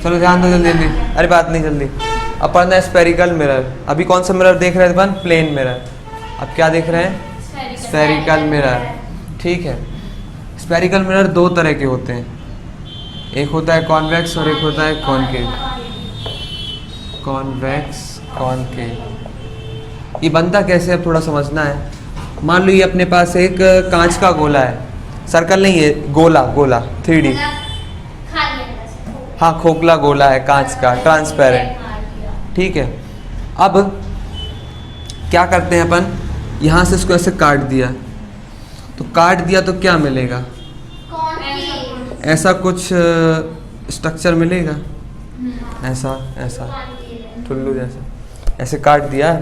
चलो ध्यान दो जल्दी जल्दी, अरे बात नहीं जल्दी। अब पढ़ना है स्फेरिकल मिरर। अभी कौन सा मिरर देख रहे थे अपन? Plane mirror. अब क्या देख रहे हैं? Spherical mirror. ठीक है, स्फेरिकल मिरर दो तरह के होते हैं, एक होता है कॉन्वेक्स और एक होता है कॉनकेव। Convex, concave. ये बनता कैसे अब थोड़ा समझना है। मान लो ये अपने पास एक कांच का गोला है, सर्कल नहीं है, गोला, गोला 3D। हाँ, खोखला गोला है कांच का, ट्रांसपेरेंट। ठीक है, अब क्या करते हैं अपन, यहाँ से इसको ऐसे काट दिया, तो काट दिया तो क्या मिलेगा? ऐसा कुछ स्ट्रक्चर मिलेगा, ऐसा ऐसा टुल्लू जैसा, ऐसे काट दिया,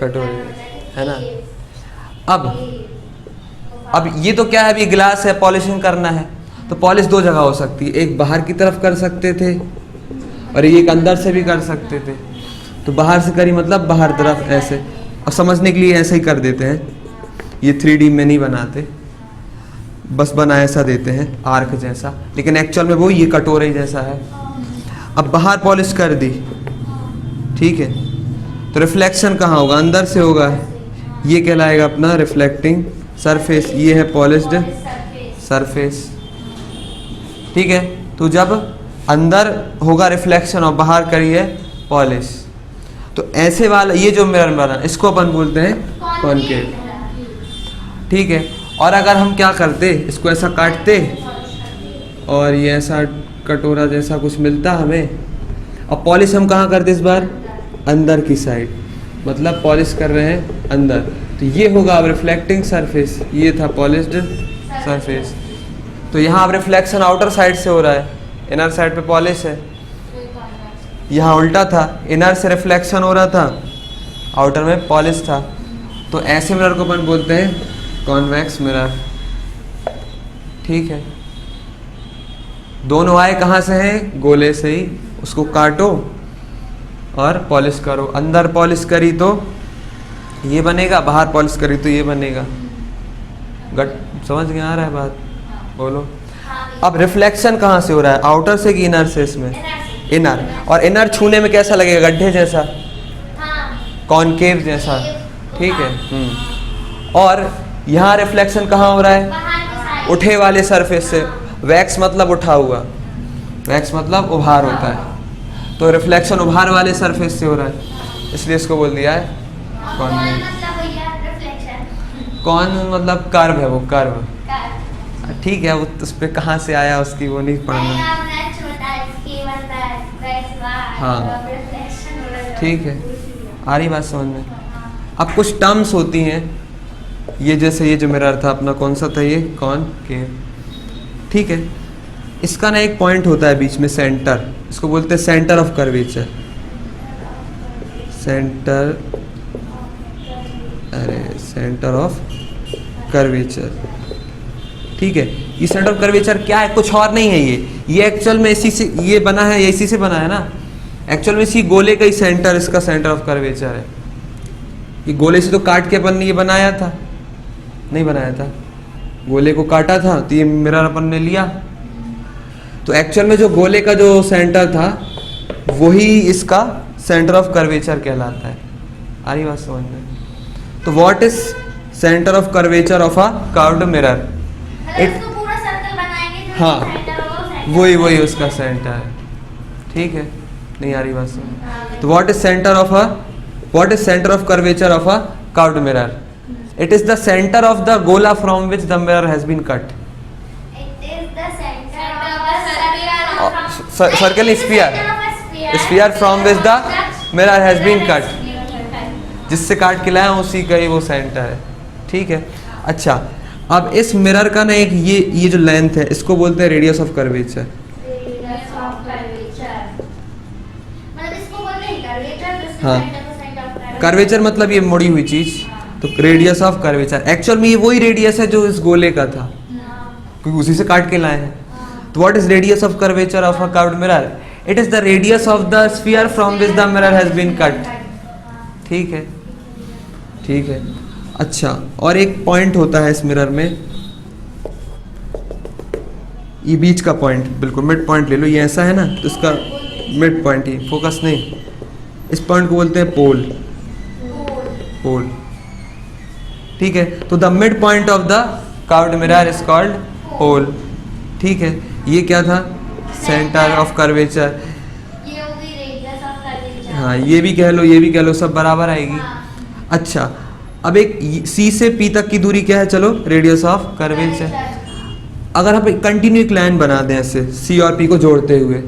कटोरी है ना। अब ये तो क्या है, अभी गिलास है, पॉलिशिंग करना है, तो पॉलिश दो जगह हो सकती है, एक बाहर की तरफ कर सकते थे और एक अंदर से भी कर सकते थे। तो बाहर से करी मतलब बाहर तरफ ऐसे, और समझने के लिए ऐसे ही कर देते हैं, ये 3D में नहीं बनाते, बस बना ऐसा देते हैं आर्क जैसा, लेकिन एक्चुअल में वो ये कटोरे जैसा है। अब बाहर पॉलिश कर दी, ठीक है, तो रिफ्लेक्शन कहाँ होगा? अंदर से होगा, ये कहलाएगा अपना रिफ्लेक्टिंग सरफेस, ये है पॉलिश्ड सरफेस। ठीक है, तो जब अंदर होगा रिफ्लेक्शन और बाहर करी है पॉलिश, तो ऐसे वाला ये जो मिरर बना इसको अपन बोलते हैं कॉनकेव। ठीक है, और अगर हम क्या करते, इसको ऐसा काटते और ये ऐसा कटोरा जैसा कुछ मिलता हमें, और पॉलिश हम कहाँ करते इस बार? अंदर की साइड, मतलब पॉलिश कर रहे हैं अंदर, तो ये होगा अब रिफ्लेक्टिंग सरफेस, ये था पॉलिश्ड सरफेस। तो यहाँ अब रिफ्लेक्शन आउटर साइड से हो रहा है, इनर साइड पे पॉलिश है, यहाँ उल्टा था, इनर से रिफ्लेक्शन हो रहा था, आउटर में पॉलिश था। तो ऐसे मिरर को अपन बोलते हैं कॉन्वेक्स मिरर। ठीक है, दोनों आए कहाँ से हैं? गोले से ही, उसको काटो और पॉलिश करो, अंदर पॉलिश करी तो ये बनेगा, बाहर पॉलिश करी तो ये बनेगा। समझ में आ रहा है बात? बोलो। अब रिफ्लेक्शन कहाँ से हो रहा है? आउटर से कि इनर से? इसमें इनर, और इनर छूने में कैसा लगेगा? गड्ढे जैसा, कॉनकेव जैसा। ठीक है, और यहाँ रिफ्लेक्शन कहाँ हो रहा है? उठे वाले सरफेस से। वैक्स मतलब उठा हुआ, वैक्स मतलब उभार होता है, तो रिफ्लेक्शन उभार वाले सरफेस से हो रहा है, इसलिए इसको बोल दिया है कॉनकेव। कौन मतलब कर्व है, वो कर्व। ठीक है, वो उस पर कहाँ से आया उसकी वो नहीं पढ़ना। हाँ ठीक है, आ रही बात समझ में। अब कुछ टर्म्स होती हैं, ये जैसे ये जो मिरर था अपना, कौन सा था ये? कॉनकेव। ठीक है, इसका ना एक पॉइंट होता है बीच में, सेंटर, इसको बोलते हैं सेंटर ऑफ कर्वेचर। सेंटर, अरे सेंटर ऑफ कर्वेचर। ठीक है, ये सेंटर ऑफ कर्वेचर क्या है? कुछ और नहीं है, ये एक्चुअल में इसी से ये बना है, ये इसी से बना है ना। एक्चुअल में इसी गोले का ही सेंटर, इसका सेंटर ऑफ कर्वेचर है। ये गोले से तो काट के अपन ने ये बनाया था, नहीं बनाया था, गोले को काटा था तो ये मिरर अपन ने लिया। तो एक्चुअल में जो गोले का जो सेंटर था वही इसका सेंटर ऑफ कर्वेचर कहलाता है। आ रही बात समझ में? तो what is centre of curvature of a curved mirror? It, हाँ वही उसका सेंटर है। ठीक है, नहीं आ रही बात समझ? तो what is centre of curvature of a curved mirror? It is the center of the gola from which the mirror has been cut. It is the center of the circle is sphere from which the mirror has been cut. जिससे काट के लाया उसी का ही वो centre है। ठीक है, अच्छा, अब इस मिरर का ना एक ये जो लेंथ है, इसको बोलते हैं रेडियस ऑफ कर्वेचर। हाँ, कर्वेचर मतलब ये मुड़ी हुई चीज, तो रेडियस ऑफ कर्वेचर। एक्चुअल में ये वही रेडियस है जो इस गोले का था, क्योंकि उसी से काट के लाए हैं। तो what is radius of curvature of a curved mirror? It is the radius of the sphere from which the mirror has been cut. ठीक है, ठीक है। अच्छा, और एक पॉइंट होता है इस मिरर में, ये बीच का पॉइंट, बिल्कुल मिड पॉइंट ले लो, ये ऐसा है ना तो इसका मिड पॉइंट ही, फोकस नहीं, इस पॉइंट को बोलते हैं पोल। पोल, ठीक है। तो the mid point of the curved mirror is called pole, ठीक है। ये क्या था? Centre of curvature. ये होगी रेडियस ऑफ कर्वेचर। हाँ, ये भी कह लो, ये भी कह लो, सब बराबर आएगी। हाँ। अच्छा, अब एक सी से पी तक की दूरी क्या है? चलो, रेडियस ऑफ कर्वेचर। अगर हम कंटिन्यू एक लाइन बना दें ऐसे सी और पी को जोड़ते हुए,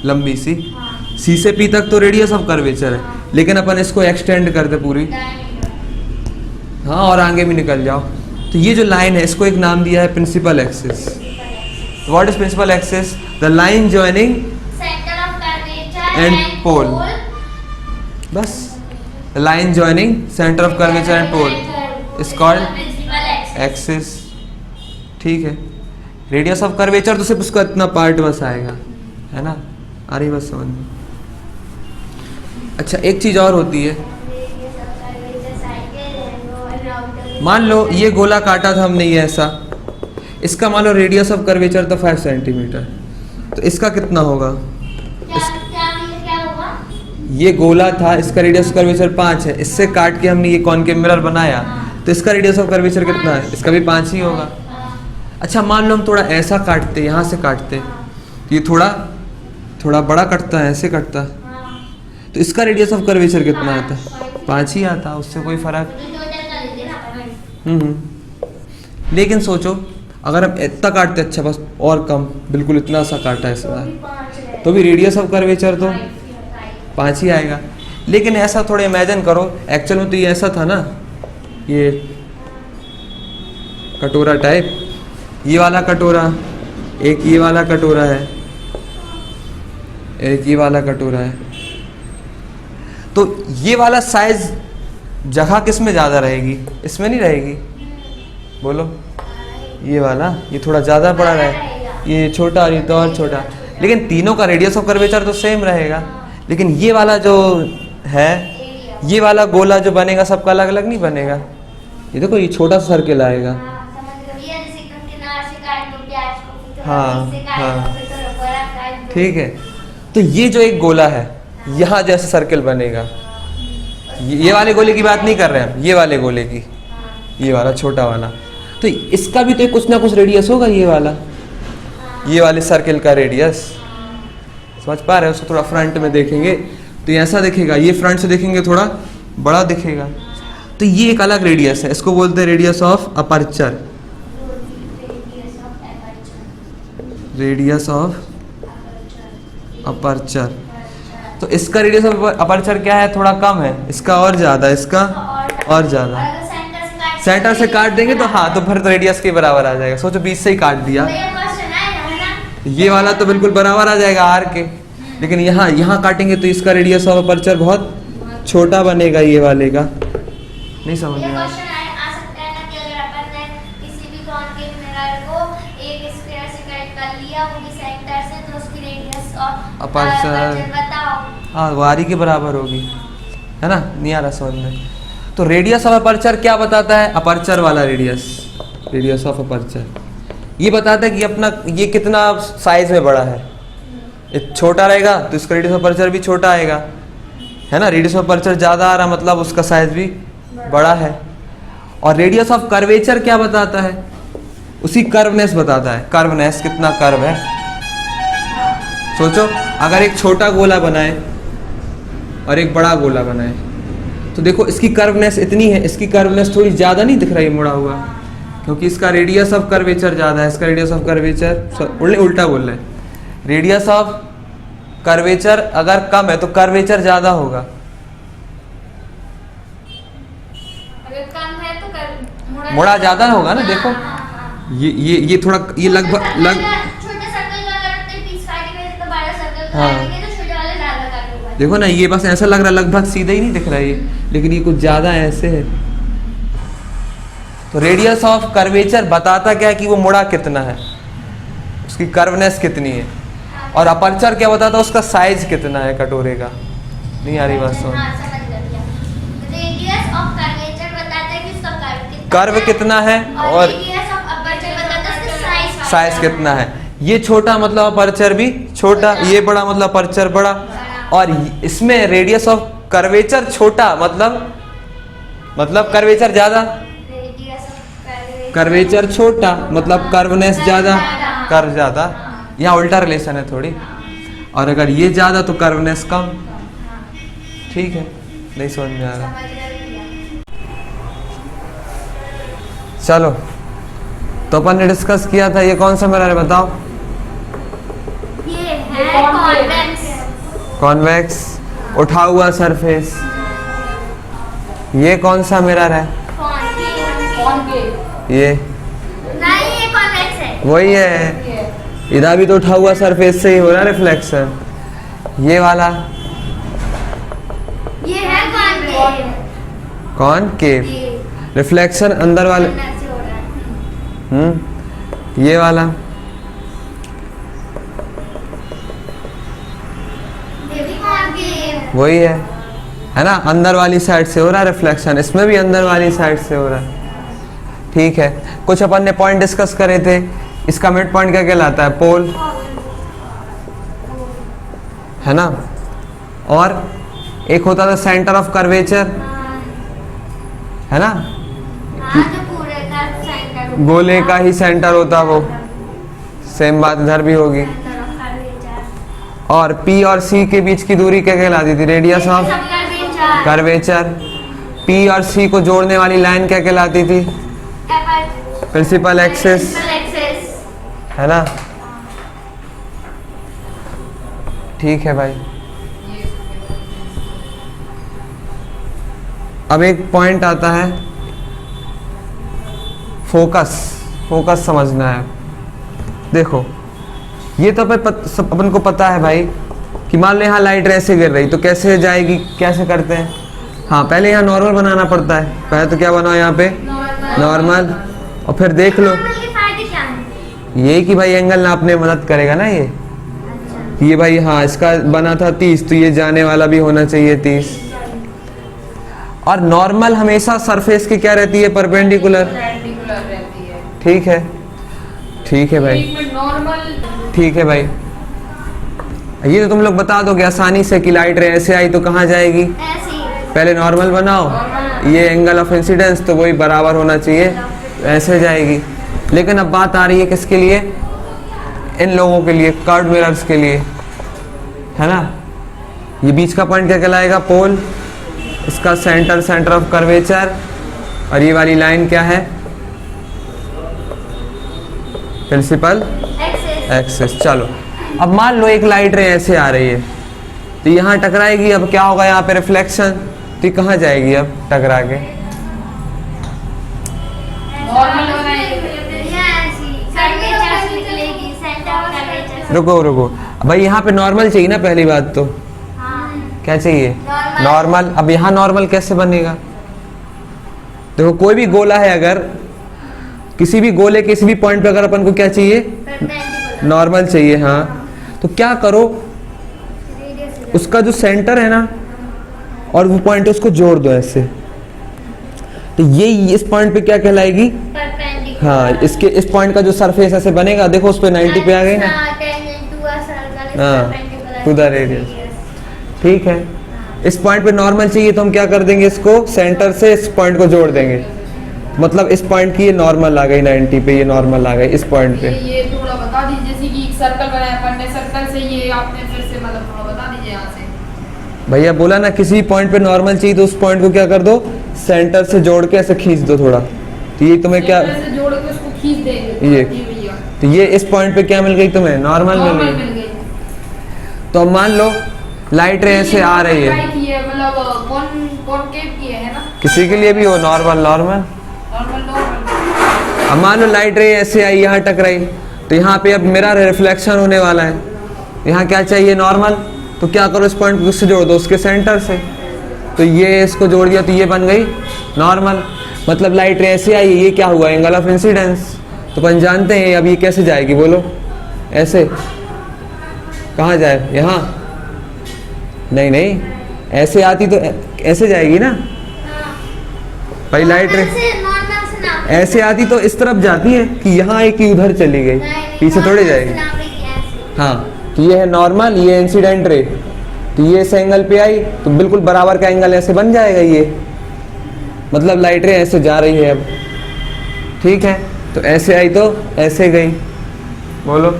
लंबी सी, हाँ। सी से पी तक तो रेडियस ऑफ कर्वेचर है, हाँ। लेकिन अपन इसको एक्सटेंड कर दे पूरी, डायमीटर। हाँ, और आगे भी निकल जाओ, तो ये जो लाइन है इसको एक नाम दिया है principal axis. What is principal axis? The line joining centre of curvature and and pole. Pole. बस, the line joining centre of curvature and pole is called principal axis, ठीक है। रेडियस ऑफ कर्वेचर तो सिर्फ उसका इतना part बस आएगा, है ना, आ रही बस समझ में। अच्छा, एक चीज और होती है, मान लो ये गोला काटा था हमने, ये ऐसा, इसका मान लो रेडियस ऑफ कर्वेचर तो 5 सेंटीमीटर, तो इसका कितना होगा? क्या होगा? ये गोला था, इसका रेडियस ऑफ कर्वेचर 5 है, इससे काट के हमने ये कॉनकेव मिरर बनाया, तो इसका रेडियस ऑफ कर्वेचर कितना है? इसका भी 5 ही होगा। अच्छा, मान लो हम थोड़ा ऐसा काटते, यहाँ से काटते, तो ये थोड़ा बड़ा कटता है, ऐसे कटता है, तो इसका रेडियस ऑफ कर्वेचर कितना आता है? 5 ही आता, उससे कोई फर्क। लेकिन सोचो, अगर हम इतना काटते, अच्छा बस और कम, बिल्कुल इतना सा काटा है इसका, तो भी रेडियस ऑफ कर्वेचर तो 5 ही आएगा। लेकिन ऐसा थोड़ा इमेजिन करो, एक्चुअल में तो ये ऐसा था ना, ये कटोरा टाइप, ये वाला कटोरा, एक ये वाला कटोरा है, एक ये वाला कटोरा है, तो ये वाला साइज जगह किस में ज़्यादा रहेगी? इसमें नहीं रहेगी, बोलो। ये वाला, ये थोड़ा ज़्यादा बड़ा रहेगा, ये छोटा और ये तो और छोटा, लेकिन तीनों का रेडियस ऑफ कर्वेचर तो सेम रहेगा। लेकिन ये वाला जो है, ये वाला गोला जो बनेगा सबका अलग अलग नहीं बनेगा। ये देखो, ये छोटा सा सर्किल आएगा, हाँ हाँ, ठीक है। तो ये जो एक गोला है, यहाँ जैसे सर्किल बनेगा, ये वाले गोले की बात नहीं कर रहे हैं हम, ये वाले गोले की, ये वाला छोटा वाला, तो इसका भी तो कुछ ना कुछ रेडियस होगा, ये वाला, ये वाले सर्किल का रेडियस, समझ पा रहे हो? उसको थोड़ा फ्रंट में देखेंगे तो ये ऐसा दिखेगा, ये फ्रंट से देखेंगे थोड़ा बड़ा दिखेगा, तो ये एक अलग रेडियस है, इसको बोलते हैं radius of aperture. Radius of aperture, तो इसका रेडियस ऑफ अपर्चर क्या है? थोड़ा कम है, इसका और ज़्यादा, इसका और ज़्यादा। सेंटर से काट देंगे तो हाँ, तो फिर तो रेडियस के बराबर आ जाएगा। सोचो, बीच से ही काट दिया, ये वाला तो बिल्कुल बराबर आ जाएगा आर के, लेकिन यहाँ काटेंगे तो इसका रेडियस ऑफ अपर्चर बहुत छोटा बनेगा, ये वाले का। नहीं समझ में आया? अपर्चर, हाँ, वारी के बराबर होगी, है ना? नहीं आ रहा समझ में? तो रेडियस ऑफ अपर्चर क्या बताता है? अपर्चर वाला रेडियस, रेडियस ऑफ अपर्चर ये बताता है कि अपना ये कितना साइज में बड़ा है। ये छोटा रहेगा तो इसका रेडियस ऑफ अपर्चर भी छोटा आएगा, है ना? रेडियस ऑफ अपर्चर ज़्यादा आ रहा मतलब उसका साइज भी बड़ा है। और रेडियस ऑफ कर्वेचर क्या बताता है? उसी कर्वनेस बताता है, कर्वनेस कितना कर्व है। सोचो, अगर एक छोटा गोला बनाए और एक बड़ा गोला बनाए तो देखो इसकी कर्वनेस इतनी है, इसकी कर्वनेस थोड़ी ज़्यादा नहीं दिख रही मुड़ा हुआ, क्योंकि इसका रेडियस ऑफ कर्वेचर ज़्यादा है। इसका रेडियस ऑफ कर्वेचर उल्टा बोल रहे हैं, रेडियस ऑफ कर्वेचर अगर कम है तो कर्वेचर ज़्यादा होगा। अगर कम है तो मुड़ा ज़्यादा होगा ना। देखो ये थोड़ा ये लगभग छोटे सर्कल वाला रखते हैं 20 काटे में तो बड़ा सर्कल काटेंगे तो छोटे वाले ज्यादा काटे हुए। देखो ना, ये बस ऐसा लग रहा है लगभग सीधा ही नहीं दिख रहा है ये, लेकिन ये कुछ ज़्यादा ऐसे है। तो रेडियस ऑफ कर्वेचर बताता क्या है कि वो मुड़ा कितना है, उसकी कर्वनेस कितनी है। और अपर्चर क्या बताता है? उसका साइज कितना है कटोरे का। नहीं आ रही बात समझ? रेडियस ऑफ कर्वेचर बताता है कि उसका कर्व कितना है और रेडियस ऑफ अपर्चर बताता है उसका साइज कितना है। ये छोटा मतलब अपर्चर भी छोटा, ये बड़ा मतलब अपर्चर बड़ा, और इसमें रेडियस ऑफ कर्वेचर छोटा मतलब कर्वेचर ज्यादा, कर्वेचर छोटा मतलब कर्वनेस ज्यादा, कर्व ज्यादा। यहाँ उल्टा रिलेशन है थोड़ी, और अगर ये ज्यादा तो कर्वनेस कम। ठीक है, नहीं समझ में आ रहा। चलो, तो अपन ने डिस्कस किया था ये कौन सा मिरर है बताओ? ये है कॉन्वेक्स। कॉन्वेक्स, उठा हुआ सरफेस। ये कौन सा मिरर है? ये नहीं, ये कॉन्वेक्स है। वही है, इधर भी तो उठा हुआ सरफेस से ही हो रहा है रिफ्लेक्शन। ये वाला ये है कॉन्वेक्स। कॉनकेव, रिफ्लेक्शन अंदर वाले। ये वाला ये भी कॉन्वेक्स वही है ना, अंदर वाली साइड से हो रहा है रिफ्लेक्शन, इसमें भी अंदर वाली साइड से हो रहा है। ठीक है, कुछ अपन ने पॉइंट डिस्कस करे थे। इसका मिड पॉइंट क्या कहलाता है? पोल, है ना। और एक होता था सेंटर ऑफ कर्वेचर, है ना, हाँ, जो पूरे का सेंटर, गोले का ही सेंटर होता वो। सेम बात इधर भी होगी। और P और C के बीच की दूरी क्या कहलाती थी? Radius of curvature. P और C को जोड़ने वाली लाइन क्या कहलाती थी? प्रिंसिपल एक्सिस, है ना। ठीक है भाई। अब एक पॉइंट आता है फोकस। फोकस समझना है। देखो, ये तो अपन को पता है भाई कि मान लो यहाँ लाइट ऐसे गिर रही तो कैसे जाएगी, कैसे करते हैं? हाँ, पहले यहाँ नॉर्मल बनाना पड़ता है। पहले तो क्या बनाओ यहाँ पे? नॉर्मल। और फिर देख लो ये कि भाई एंगल नापने में मदद करेगा ना ये। ये भाई हाँ, इसका बना था 30 तो ये जाने वाला भी होना चाहिए 30। और नॉर्मल हमेशा सरफेस की क्या रहती है? परपेंडिकुलर रहती है। ठीक है, ठीक है भाई, ठीक है भाई। ये तो तुम लोग बता दोगे आसानी से कि लाइट रे ऐसे आई तो कहाँ जाएगी? पहले नॉर्मल बनाओ, ये एंगल ऑफ इंसिडेंस तो वही बराबर होना चाहिए, ऐसे जाएगी। लेकिन अब बात आ रही है किसके लिए? इन लोगों के लिए, कर्व्ड मिरर्स के लिए, है ना। ये बीच का पॉइंट क्या कहलाएगा? पोल। इसका सेंटर ऑफ कर्वेचर। और ये वाली लाइन क्या है? Principal axis. चलो, अब मान लो एक लाइट रे ऐसे आ रही है तो यहाँ टकराएगी। अब क्या होगा यहाँ पे? रिफ्लेक्शन। तो कहाँ जाएगी अब टकरा के? रुको भाई, यहाँ पे नॉर्मल चाहिए ना पहली बात तो। क्या चाहिए? नॉर्मल। अब यहाँ नॉर्मल कैसे बनेगा? देखो, कोई भी गोला है, अगर किसी भी गोले किसी भी पॉइंट पे अगर अपन को क्या चाहिए? नॉर्मल चाहिए। हाँ, तो क्या करो, उसका जो सेंटर है ना और वो पॉइंट है उसको जोड़ दो ऐसे। तो ये इस पॉइंट पे क्या कहलाएगी? हाँ, इसके इस पॉइंट का जो सरफेस ऐसे बनेगा, देखो उस पे 90 पे आ गई ना। हाँ, टू द रेडियस। ठीक है, इस पॉइंट पे नॉर्मल चाहिए तो हम क्या कर देंगे? इसको सेंटर से इस पॉइंट को जोड़ देंगे। मतलब इस पॉइंट की ये नॉर्मल आ गई 90 पे, ये नॉर्मल आ गई इस पॉइंट पे। ये थोड़ा बता दीजिए, जैसे कि एक सर्कल बनाया अपन ने, सर्कल से ये आपने फिर से मतलब थोड़ा बता दीजिए यहाँ से। भैया बोला ना, किसी पॉइंट पे नॉर्मल चाहिए तो उस पॉइंट को क्या कर दो? सेंटर से जोड़ के ऐसे खींच दो थोड़ा। तो ये तुम्हें क्या? सेंटर से जोड़ के उसको खींच देंगे। ये तो ये इस पॉइंट पे क्या मिल गई तुम्हें? नॉर्मल मिल गई। तो अब मान लो लाइट रे ऐसे आ रही है, मतलब कॉनकेव की है ना, किसी के लिए भी हो, नॉर्मल नॉर्मल। अब मान लो लाइट रे ऐसे आई, यहाँ टकराई, तो यहाँ पे अब मेरा रिफ्लेक्शन होने वाला है। यहाँ क्या चाहिए? नॉर्मल। तो क्या करो, इस पॉइंट को किससे जोड़ दो? उसके सेंटर से। तो ये इसको जोड़ दिया तो ये बन गई नॉर्मल। मतलब लाइट रे ऐसे आई, ये क्या हुआ? Angle of incidence. तो अपन जानते हैं अब ये कैसे जाएगी, बोलो? ऐसे। कहाँ जाए? यहाँ? नहीं, ऐसे आती तो ऐसे जाएगी ना भाई। लाइट रे ऐसे आती तो इस तरफ जाती है कि यहाँ आई कि उधर चली गई, पीछे थोड़ी जाएगी। हाँ, तो ये है नॉर्मल, ये इंसिडेंट रे, तो ये इस एंगल पे आई तो बिल्कुल बराबर का एंगल ऐसे बन जाएगा ये, मतलब लाइट रे ऐसे जा रही है अब, ठीक है। तो ऐसे आई तो ऐसे गई, बोलो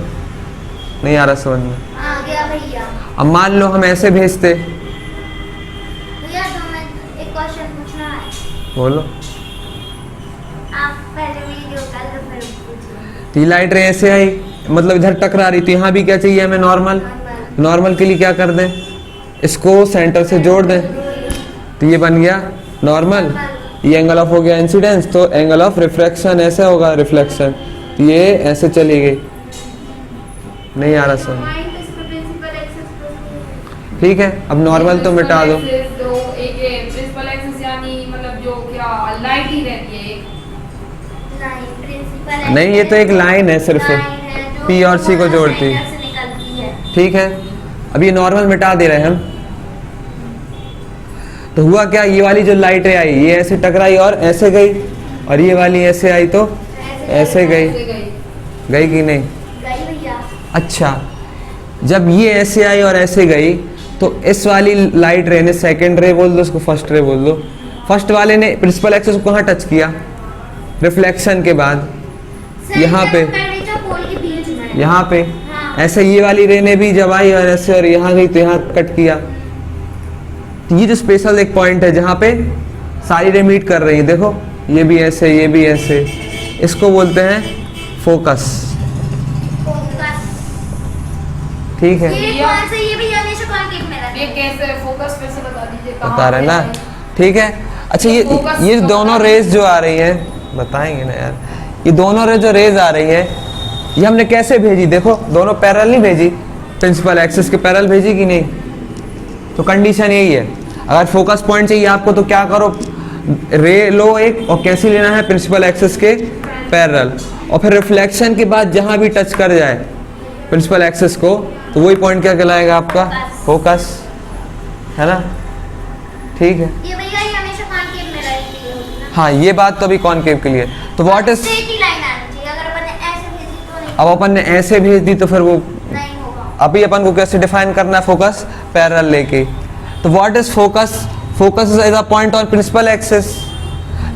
नहीं आ रहा समझ में? आ गया भैया। अब मान लो हम ऐसे भेजते, भैया तो मैं एक क्वेश्चन पूछना है, बोलो। आप पहले वीडियो कर लो फिर पूछो। तो ये लाइट रे ऐसे आई, मतलब इधर टकरा रही, तो यहाँ भी क्या चाहिए हमें? नॉर्मल। नॉर्मल के लिए क्या कर दें? इसको सेंटर से जोड़ दें, तो ये बन गया नॉर्मल। ये एंगल ऑफ हो गया इंसिडेंस, तो एंगल ऑफ रिफ्रैक्शन ऐसे होगा, रिफ्लेक्शन, तो ये ऐसे चली गई। नहीं आ रहा समझ? पॉइंट इस पे प्रिंसिपल एक्सिस ठीक है, अब नॉर्मल तो मिटा दो। एक प्रिंसिपल एक्सिस यानी मतलब जो क्या लाइट ही रहती है एक। नहीं, प्रिंसिपल नहीं, ये तो एक लाइन है सिर्फ, P और C को जोड़ती। से निकलती है। ठीक है, अब ये नॉर्मल मिटा दे रहे हैं हम। तो हुआ क्या, ये वाली जो लाइट आई ये ऐसे टकराई और ऐसे गई, और ये वाली ऐसे आई तो ऐसे गई। गई कि नहीं? गई भैया। अच्छा, जब ये ऐसे आई और ऐसे गई तो इस वाली लाइट रे ने, सेकेंड रे बोल दो उसको, फर्स्ट रे बोल दो, फर्स्ट वाले ने प्रिंसिपल एक्सिस को कहाँ टच किया? रिफ्लेक्शन के बाद यहाँ पे, यहाँ पे। ऐसे ये वाली रे ने भी जब आई और ऐसे और यहाँ गई तो यहाँ कट किया। तो ये जो स्पेशल एक पॉइंट है जहाँ पे सारी रे मीट कर रही है, देखो ये भी ऐसे, ये भी ऐसे, इसको बोलते हैं फोकस। ठीक है, ये कौन से, ये भी हमेशा कॉन्केव में रहता है। ये कैसे फोकस फिर से बता दीजिए कहाँ बता रहे पे ना? है? ठीक है। अच्छा, ये दोनों रेज जो आ रही हैं, बताएंगे ना यार, ये दोनों रे जो रेज आ रही है ये हमने कैसे भेजी? देखो दोनों पैरेलल नहीं भेजी, प्रिंसिपल एक्सिस के पैरेलल भेजी कि नहीं? तो कंडीशन यही है, अगर फोकस पॉइंट चाहिए आपको तो क्या करो, रे लो एक, और कैसी लेना है? प्रिंसिपल एक्सिस के पैरेलल, और फिर रिफ्लेक्शन के बाद जहां भी टच कर जाए प्रिंसिपल एक्सिस को तो वही पॉइंट क्या कहलाएगा आपका? फोकस, है ना? ठीक है। ये भैया ये हमेशा कॉन्केव में रहती है। हाँ, ये बात तो अभी कॉनकेव के लिए। तो what is, straight he line आनी चाहिए, अगर अपन ने ऐसे भेजी तो नहीं, अब अपन ने ऐसे भेज दी तो फिर वो, नहीं होगा। अभी अपन को कैसे डिफाइन करना है? फोकस पैरेलल लेके। तो what is focus? Focus is a point on principal axis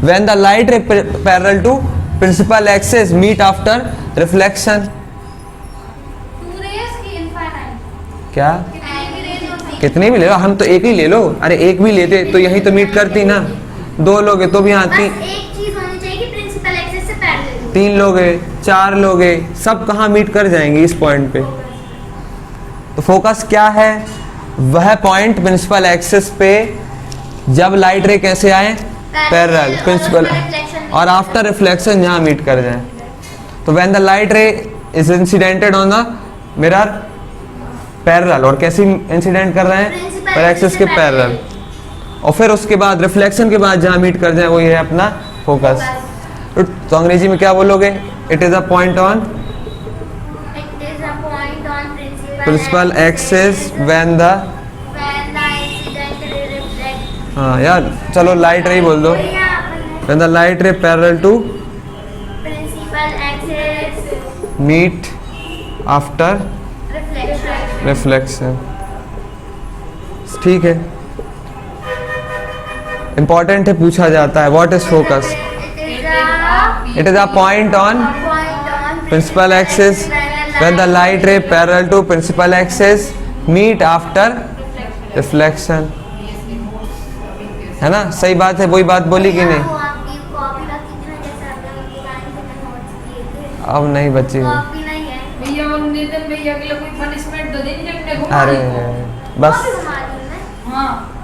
when the light ray parallel to principal axis meet after reflection. क्या? कितनी भी ले लो, हम तो एक ही ले लो। अरे एक भी लेते तो यही तो मीट करती ना, दो लोग तो भी आती, बस एक चीज होनी चाहिए कि प्रिंसिपल एक्सिस से पैरेलल। तीन लोग है, चार लोग है, सब कहाँ मीट कर जाएंगे? इस पॉइंट पे। तो फोकस क्या है? वह पॉइंट प्रिंसिपल एक्सिस पे जब लाइट रे कैसे आए? पैरेलल, प्रिंसिपल, और आफ्टर रिफ्लेक्शन जहाँ मीट कर जाए। तो when the light ray is incidented on the mirror parallel, और कैसे इंसिडेंट कर रहे हैं? पर एक्सिस के पैरेलल, और फिर उसके बाद रिफ्लेक्शन के बाद जहाँ मीट कर जाए वो ये है अपना फोकस। तो अंग्रेजी में क्या बोलोगे? It is a point on principal axis when the, हाँ यार चलो लाइट रे ही बोल दो, when the light ray parallel to principal axis meet after reflection. ठीक है, इंपॉर्टेंट है, पूछा जाता है। What is focus? It is a point on principal axis when the light ray parallel to principal axis meet after reflection, है ना? सही बात है, वही बात बोली कि नहीं? अब नहीं बची। भैया वो नितिन भैया के लिए कोई पनिशमेंट तो देनी चाहिए घुमा अरे दी। बस, हाँ